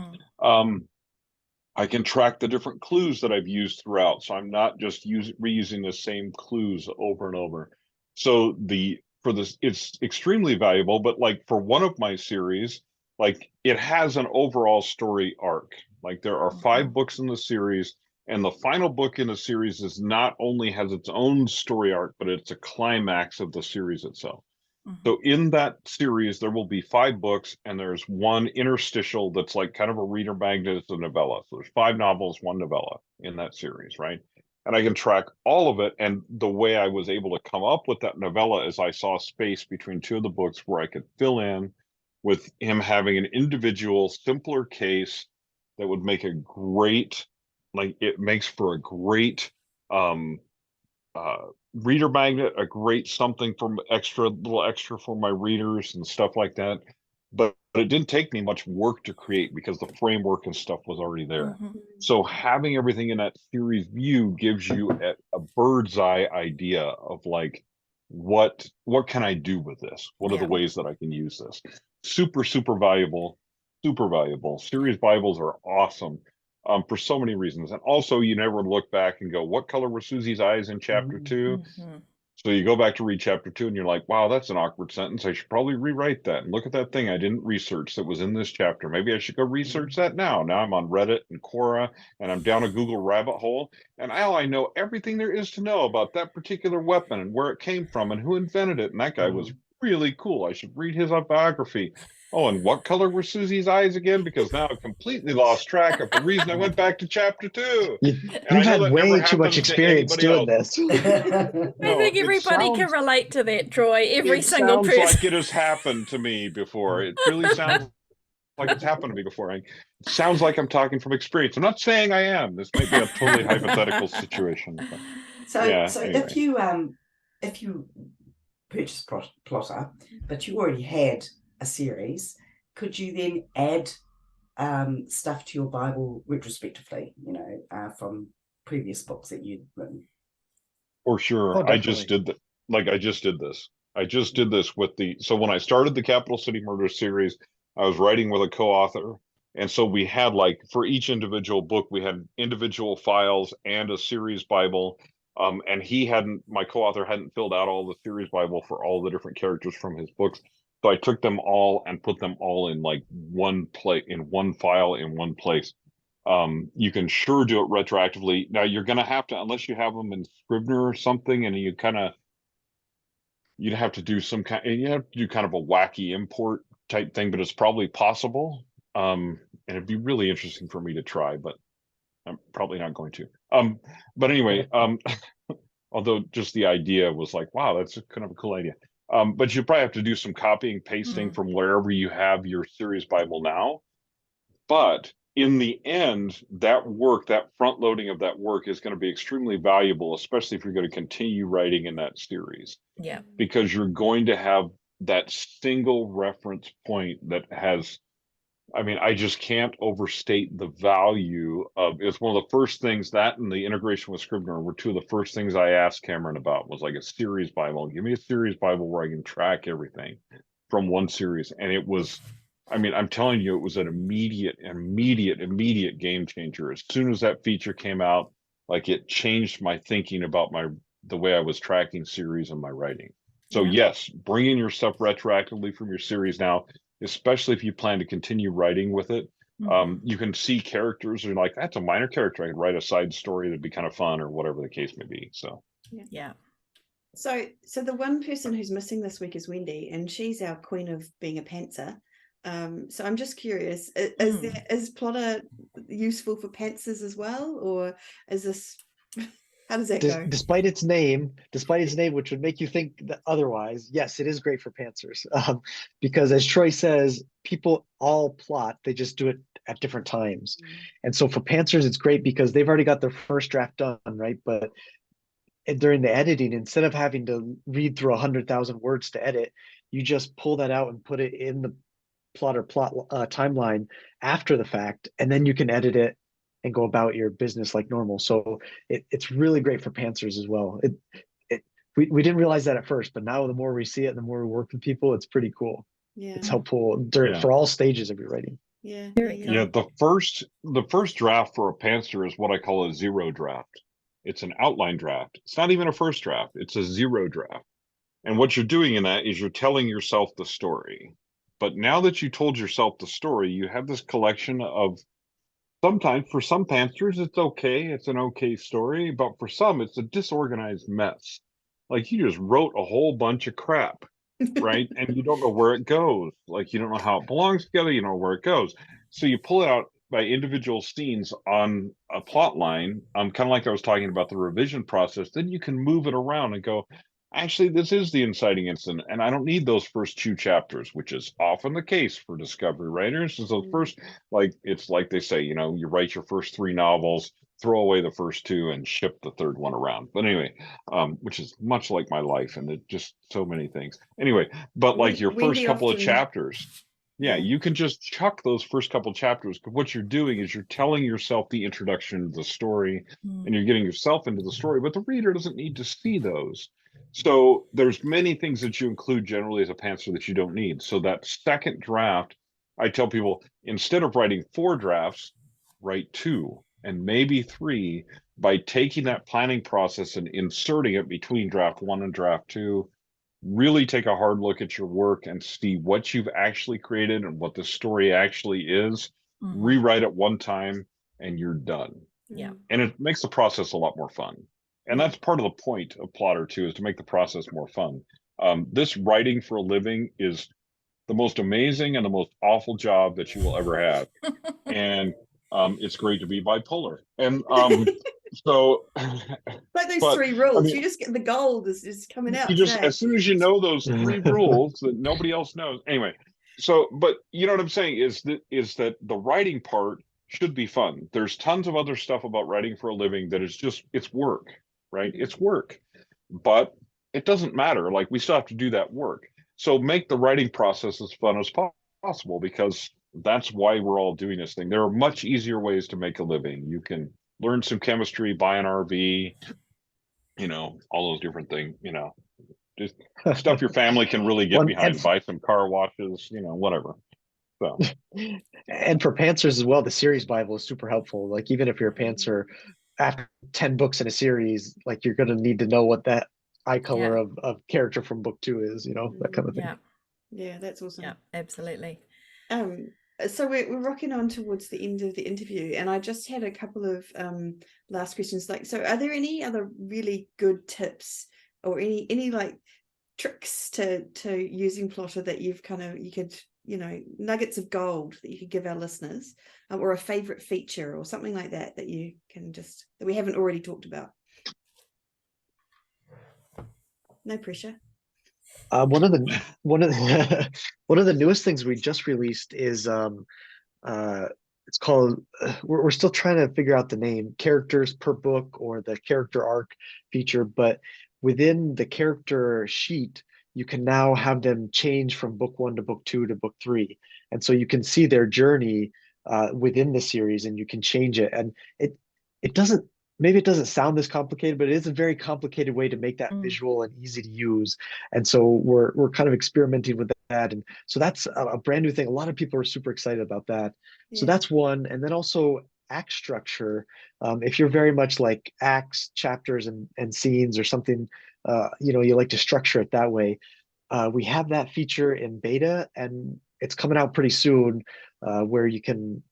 I can track the different clues that I've used throughout. So I'm not just reusing the same clues over and over. So it's extremely valuable, but like for one of my series, like it has an overall story arc. Like there are 5 books in the series, and the final book in the series is not only has its own story arc, but it's a climax of the series itself. So in that series, there will be 5 books, and there's one interstitial that's like kind of a reader magnet. It's a novella. So there's 5 novels, 1 novella in that series, right? And I can track all of it. And the way I was able to come up with that novella is I saw space between 2 of the books where I could fill in with him having an individual, simpler case that would make it makes for a great reader magnet, a great something from little extra for my readers and stuff like that. But it didn't take me much work to create because the framework and stuff was already there. So having everything in that series view gives you a bird's eye idea of like, what can I do with this? What are the ways that I can use this? Super, super valuable, super valuable. Series Bibles are awesome. For so many reasons. And also you never look back and go, what color were Susie's eyes in chapter 2? So you go back to read chapter 2 and you're like, wow, that's an awkward sentence. I should probably rewrite that. And look at that thing I didn't research that was in this chapter. Maybe I should go research that now. Now I'm on Reddit and Quora and I'm down a Google rabbit hole. And now I know everything there is to know about that particular weapon and where it came from and who invented it. And that guy was really cool. I should read his biography. Oh, and what color were Susie's eyes again? Because now I've completely lost track of the reason I went back to chapter 2.
You've had way too much experience doing this.
I think everybody can relate to that, Troy. Every single person.
It sounds like it has happened to me before. It really sounds like it's happened to me before. It sounds like I'm talking from experience. I'm not saying I am. This might be a totally hypothetical situation. But
so anyway. if you purchase Plottr, but you already had a series, could you then add stuff to your Bible retrospectively, from previous books that you'd written?
For sure. I just did that. I just did this so when I started the Capital City Murder series, I was writing with a co-author. And so we had for each individual book, we had individual files and a series Bible. And my co-author hadn't filled out all the series Bible for all the different characters from his books. So I took them all and put them all in one file in one place. You can sure do it retroactively. Now you're going to have to, unless you have them in Scrivener or something, and you'd have to do kind of a wacky import type thing, but it's probably possible. And it'd be really interesting for me to try, but I'm probably not going to. But anyway, although just the idea was like, wow, that's kind of a cool idea. But you probably have to do some copying, pasting from wherever you have your series Bible now. But in the end, that front loading of that work is going to be extremely valuable, especially if you're going to continue writing in that series.
Yeah.
Because you're going to have that single reference point that has, I just can't overstate the value of. It's one of the first things that and the integration with Scrivener were 2 of the first things I asked Cameron about, was like a series Bible. Give me a series Bible where I can track everything from one series. And it was, I'm telling you, it was an immediate game changer. As soon as that feature came out, it changed my thinking about the way I was tracking series and my writing. So yes, bring in your stuff retroactively from your series now, especially if you plan to continue writing with it. You can see characters and you're like, that's a minor character. I could write a side story that'd be kind of fun or whatever the case may be. So
Yeah.
So the one person who's missing this week is Wendy, and she's our queen of being a pantser. So I'm just curious, is Plottr useful for pantsers as well, or is this how does that go?
Despite its name, which would make you think that otherwise, yes, it is great for pantsers. Because as Troy says, people all plot, they just do it at different times. And so for pantsers, it's great because they've already got their first draft done, right? But during the editing, instead of having to read through 100,000 words to edit, you just pull that out and put it in the Plottr timeline after the fact, and then you can edit it and go about your business like normal. So it's really great for pantsers as well. We didn't realize that at first, but now the more we see it, the more we work with people, it's pretty cool.
Yeah,
it's helpful for all stages of your writing.
Yeah,
yeah. The first draft for a pantser is what I call a zero draft. It's an outline draft. It's not even a first draft. It's a zero draft. And what you're doing in that is you're telling yourself the story. But now that you told yourself the story, you have this collection of, sometimes for some pantsers, it's okay. It's an okay story. But for some, it's a disorganized mess. Like you just wrote a whole bunch of crap, right? And you don't know where it goes. Like you don't know how it belongs together. You know where it goes. So you pull it out by individual scenes on a plot line, kind of like I was talking about the revision process. Then you can move it around and go, actually, this is the inciting incident, and I don't need those first 2 chapters, which is often the case for discovery writers. So the first, it's like they say, you write your first 3 novels, throw away the first 2, and ship the 3rd one around. But anyway, which is much like my life, and it just so many things. Anyway, but like your first couple of chapters. Yeah, you can just chuck those first couple chapters, because what you're doing is you're telling yourself the introduction to the story, and you're getting yourself into the story, but the reader doesn't need to see those. So there's many things that you include generally as a pantser that you don't need. So that second draft, I tell people, instead of writing 4 drafts, write 2 and maybe 3, by taking that planning process and inserting it between draft 1 and draft 2. Really take a hard look at your work and see what you've actually created and what the story actually is. Rewrite it one time and you're done.
Yeah.
And it makes the process a lot more fun. And that's part of the point of Plottr too, is to make the process more fun. This writing for a living is the most amazing and the most awful job that you will ever have. And it's great to be bipolar. And so
like those 3 rules, you just get the gold is coming out.
You just as soon as you know those 3 rules that nobody else knows. Anyway, so but you know what I'm saying is that the writing part should be fun. There's tons of other stuff about writing for a living that is just, it's work, right? It's work, but it doesn't matter. Like we still have to do that work. So make the writing process as fun as possible, because that's why we're all doing this thing. There are much easier ways to make a living. You can learn some chemistry, buy an RV, all those different things, just stuff your family can really get behind, buy some car washes, whatever. So,
and for pantsers as well, the series Bible is super helpful. Like even if you're a pantser, after 10 books in a series, like you're going to need to know what that eye color of character from book 2 is, that kind of thing.
Yeah, that's awesome.
Yeah, absolutely.
So we're rocking on towards the end of the interview, and I just had a couple of last questions. Like, so are there any other really good tips or any like tricks to using Plottr that you could nuggets of gold that you could give our listeners, or a favorite feature or something like that you can that we haven't already talked about? No pressure.
One of the newest things we just released is it's called we're still trying to figure out the name, characters per book, or the character arc feature. But within the character sheet, you can now have them change from book 1 to book 2 to book 3, and so you can see their journey within the series, and you can change it. And it doesn't sound this complicated, but it is a very complicated way to make that visual and easy to use. And so we're kind of experimenting with that. And so that's a brand new thing. A lot of people are super excited about that. Yeah. So that's one. And then also act structure. If you're very much like acts, chapters, and scenes or something, you like to structure it that way. We have that feature in beta, and it's coming out pretty soon, where you can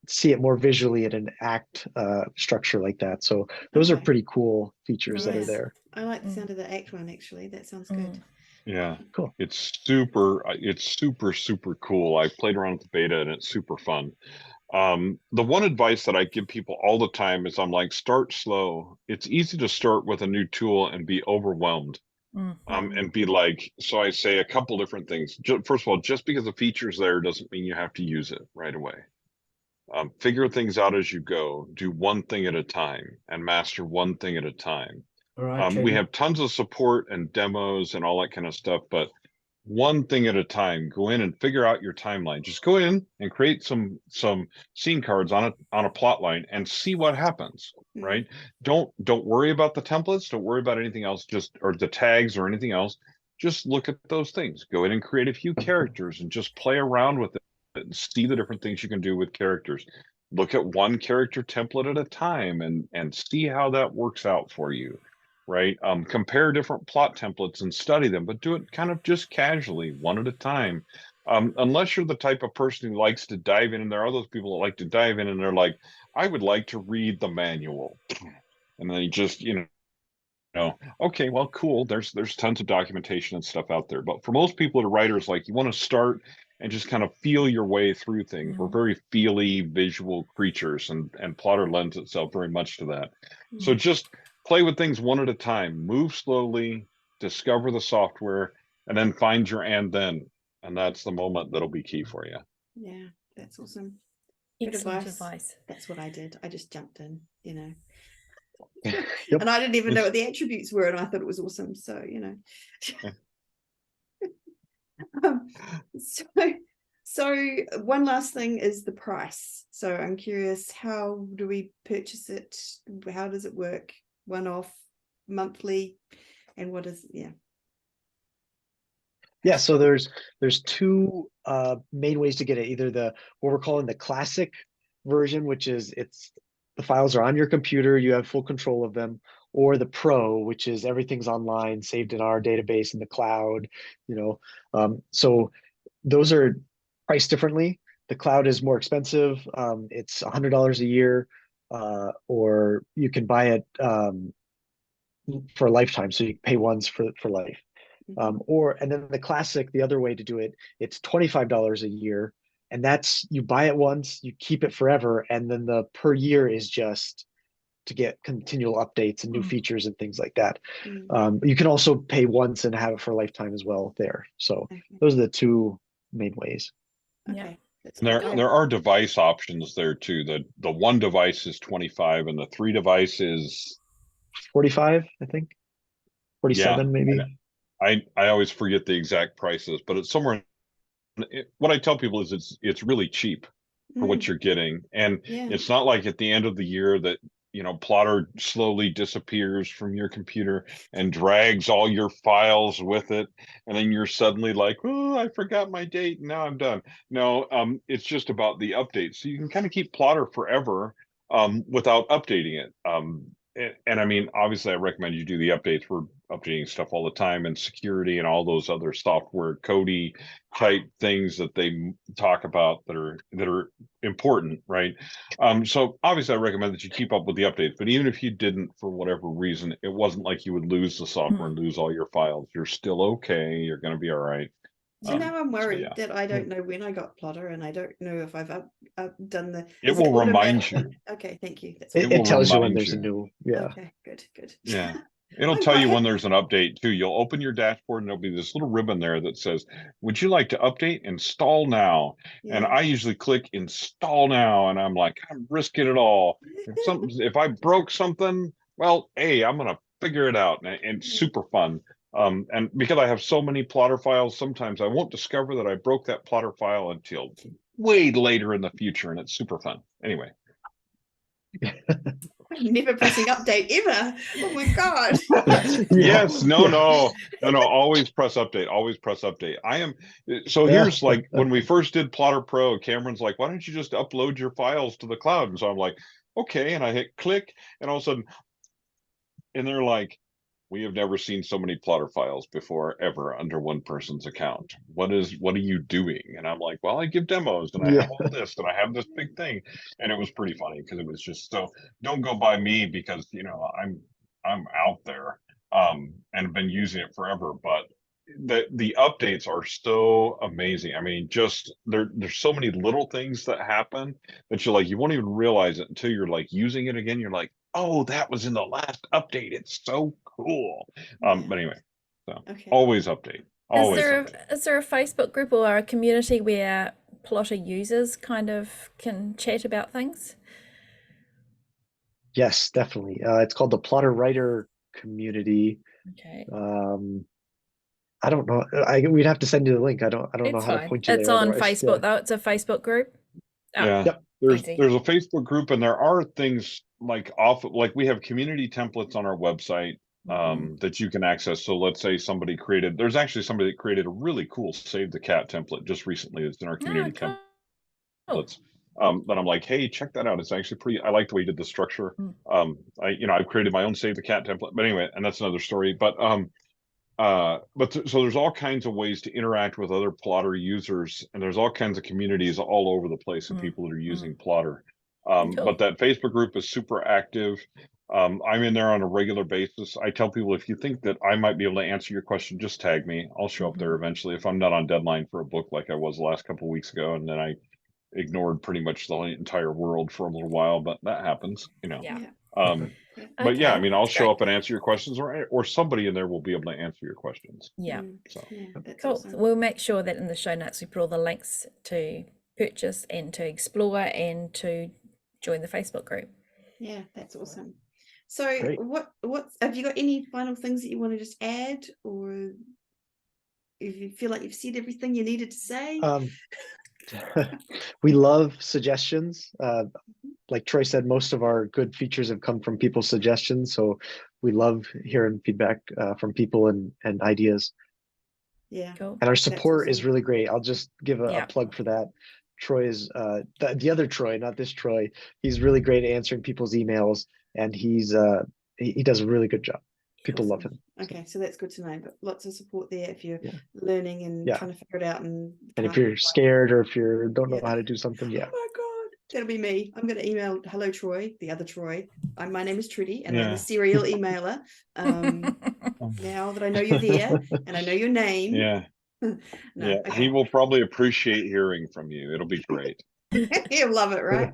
see it more visually in an act structure like that. So those are
Okay.
pretty cool features that are
Nice.
there.
I like the sound of the act one, actually. That sounds good.
Yeah,
Cool.
it's super cool. I played around with the beta and it's super fun. The one advice that I give people all the time is I'm like, start slow. It's easy to start with a new tool and be overwhelmed. And be like, so I say a couple different things. First of all, just because a feature's there doesn't mean you have to use it right away. Figure things out as you go. Do one thing at a time and master one thing at a time.
Right,
We have tons of support and demos and all that kind of stuff, but one thing at a time. Go in and figure out your timeline. Just go in and create some scene cards on a plot line and see what happens. Right? Don't worry about the templates. Don't worry about anything else. Or the tags or anything else. Just look at those things. Go in and create a few characters and just play around with it and see the different things you can do with characters. Look at one character template at a time and see how that works out for you. Right? Compare different plot templates and study them, but do it kind of just casually, one at a time. Unless you're the type of person who likes to dive in, and there are those people that like to dive in and they're like, I would like to read the manual. And then you just, okay, well, cool. There's tons of documentation and stuff out there. But for most people that are writers, like you want to start and just kind of feel your way through things. We're very feely visual creatures, and Plottr lends itself very much to that. So just play with things one at a time, move slowly, discover the software, and then find your and then. And that's the moment that'll be key for you.
Yeah, that's awesome. Good
Excellent advice.
That's what I did. I just jumped in,
Yep.
And I didn't even know what the attributes were, and I thought it was awesome. So, so one last thing is the price. So I'm curious, how do we purchase it? How does it work? One-off, monthly, and what is
Yeah, so there's two main ways to get it. Either what we're calling the classic version, which is the files are on your computer, you have full control of them, or the pro, which is everything's online, saved in our database in the cloud. So those are priced differently. The cloud is more expensive. It's $100 a year, or you can buy it for a lifetime, so you pay once for life. And then the classic, the other way to do it, it's $25 a year, and that's, you buy it once, you keep it forever, and then the per year is just to get continual updates and new features and things like that. You can also pay once and have it for a lifetime as well there. So those are the two main ways.
Okay.
There are device options there too. The one device is 25 and the 3 device is
45, I think. 47 maybe.
I always forget the exact prices, but it's somewhere. What I tell people is it's really cheap for what you're getting, and it's not like at the end of the year that Plottr slowly disappears from your computer and drags all your files with it, and then you're suddenly like, oh, I forgot my date, and now I'm done. No, it's just about the updates, so you can kind of keep Plottr forever without updating it. And I mean, obviously, I recommend you do the updates. We're updating stuff all the time, and security and all those other software Cody type things that they talk about that are important, right? So obviously, I recommend that you keep up with the updates. But even if you didn't, for whatever reason, it wasn't like you would lose the software and lose all your files. You're still okay. You're going to be all right.
So now I'm worried that I don't know when I got Plottr, and I don't know if I've done the.
It will remind you.
Okay, thank you. That's
it tells you when there's a new. Yeah.
Okay, good.
Yeah. It'll tell you when there's an update too. You'll open your dashboard and there'll be this little ribbon there that says, would you like to update? Install now.
Yeah.
And I usually click install now, and I'm like, I'm risking it all. If I broke something, well, hey, I'm gonna figure it out. And it's super fun. And because I have so many Plottr files, sometimes I won't discover that I broke that Plottr file until way later in the future, and it's super fun. Anyway.
I'm never pressing update ever. Oh my god.
Yes, no. Always press update. Always press update. Here's like when we first did Plottr Pro, Cameron's like, why don't you just upload your files to the cloud? And so I'm like, okay, and I hit click, and all of a sudden, and they're like, we have never seen so many Plottr files before, ever, under one person's account. What are you doing? And I'm like, well, I give demos and I
Yeah.
have all this and I have this big thing. And it was pretty funny because it was just, so don't go by me because, you know, I'm out there and have been using it forever, but the updates are so amazing. I mean, just there's so many little things that happen that you're like, you won't even realize it until you're like using it again. You're like, oh, that was in the last update. It's so cool. But anyway, so always update. Always update.
Is there a Facebook group or a community where Plottr users kind of can chat about things?
Yes, definitely. It's called the Plottr Writer Community.
Okay.
I don't know. We'd have to send you the link. I don't know how to point you there.
It's on
otherwise.
Facebook though. It's a Facebook group. Oh,
Yeah.
Yep.
There's
easy.
a Facebook group and there are things like we have community templates on our website that you can access. So let's say there's actually somebody that created a really cool Save the Cat template just recently. It's in our community templates. But I'm like, hey, check that out. It's actually I like the way you did the structure. I've created my own Save the Cat template, but anyway, and that's another story. But so there's all kinds of ways to interact with other Plottr users, and there's all kinds of communities all over the place of people that are using Plottr. But that Facebook group is super active. I'm in there on a regular basis. I tell people, if you think that I might be able to answer your question, just tag me. I'll show up there eventually if I'm not on deadline for a book like I was the last couple of weeks ago, and then I ignored pretty much the entire world for a little while, but that happens, you know. But yeah, I mean, I'll show up and answer your questions, or somebody in there will be able to answer your questions.
Yeah.
So
Cool.
Awesome.
We'll make sure that in the show notes we put all the links to purchase and to explore and to join the Facebook group.
Yeah, that's awesome. So
Great.
what have you got any final things that you want to just add, or if you feel like you've said everything you needed to say?
We love suggestions. Like Troy said, most of our good features have come from people's suggestions. So we love hearing feedback from people and ideas.
Yeah.
Cool.
And our support is
awesome.
really great. I'll just give a plug for that. Troy is the other Troy, not this Troy. He's really great at answering people's emails, and he does a really good job. People love him.
Okay, so that's good to know. But lots of support there if you're learning and trying to figure it out. And
if you're scared or if you don't know how to do something,
oh my God, that'll be me. I'm going to email hello Troy, the other Troy. My name is Trudy, and I'm a serial emailer. Now that I know you're there and I know your name.
He will probably appreciate hearing from you. It'll be great.
He'll love it, right?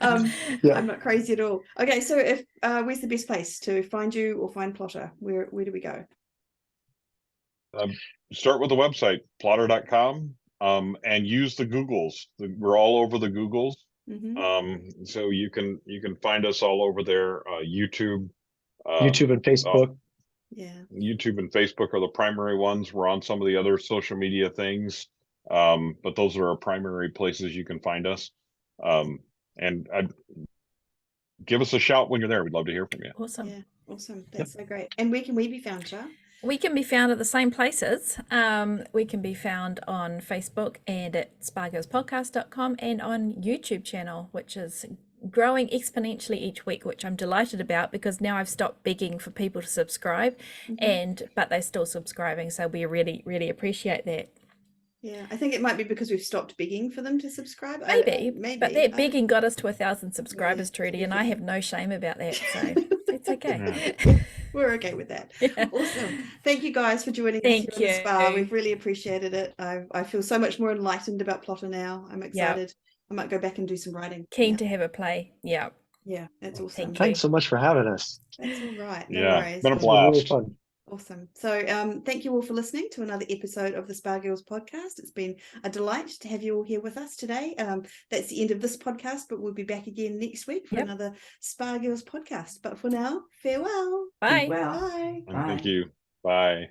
I'm not crazy at all. Okay, so if where's the best place to find you or find Plottr? Where do we go?
Start with the website, plottr.com, and use the Googles. We're all over the Googles. So you can find us all over there. YouTube
and Facebook.
YouTube and Facebook are the primary ones. We're on some of the other social media things, but those are our primary places you can find us. And give us a shout when you're there. We'd love to hear from you.
Awesome.
Yeah, awesome. That's so great. And where can we be found, Char?
We can be found at the same places. We can be found on Facebook and at spargirlspodcast.com, and on YouTube channel, which is growing exponentially each week, which I'm delighted about, because now I've stopped begging for people to subscribe, but they're still subscribing, so we really appreciate that.
Yeah, I think it might be because we've stopped begging for them to subscribe.
Maybe. But that begging got us to 1,000 subscribers, Trudy, and I have no shame about that, so it's okay.
We're okay with that. Awesome. Thank you guys for joining us here on the Spa. We've really appreciated it. I feel so much more enlightened about Plottr now. I'm excited. I might go back and do some writing.
Keen to have a play. Yeah,
that's awesome.
Thanks so much for having us.
That's all right. No worries.
Been a blast.
Really fun.
Awesome. So thank you all for listening to another episode of the Spa Girls podcast. It's been a delight to have you all here with us today. That's the end of this podcast, but we'll be back again next week for another Spa Girls podcast. But for now, farewell.
Bye.
Bye.
Thank you. Bye.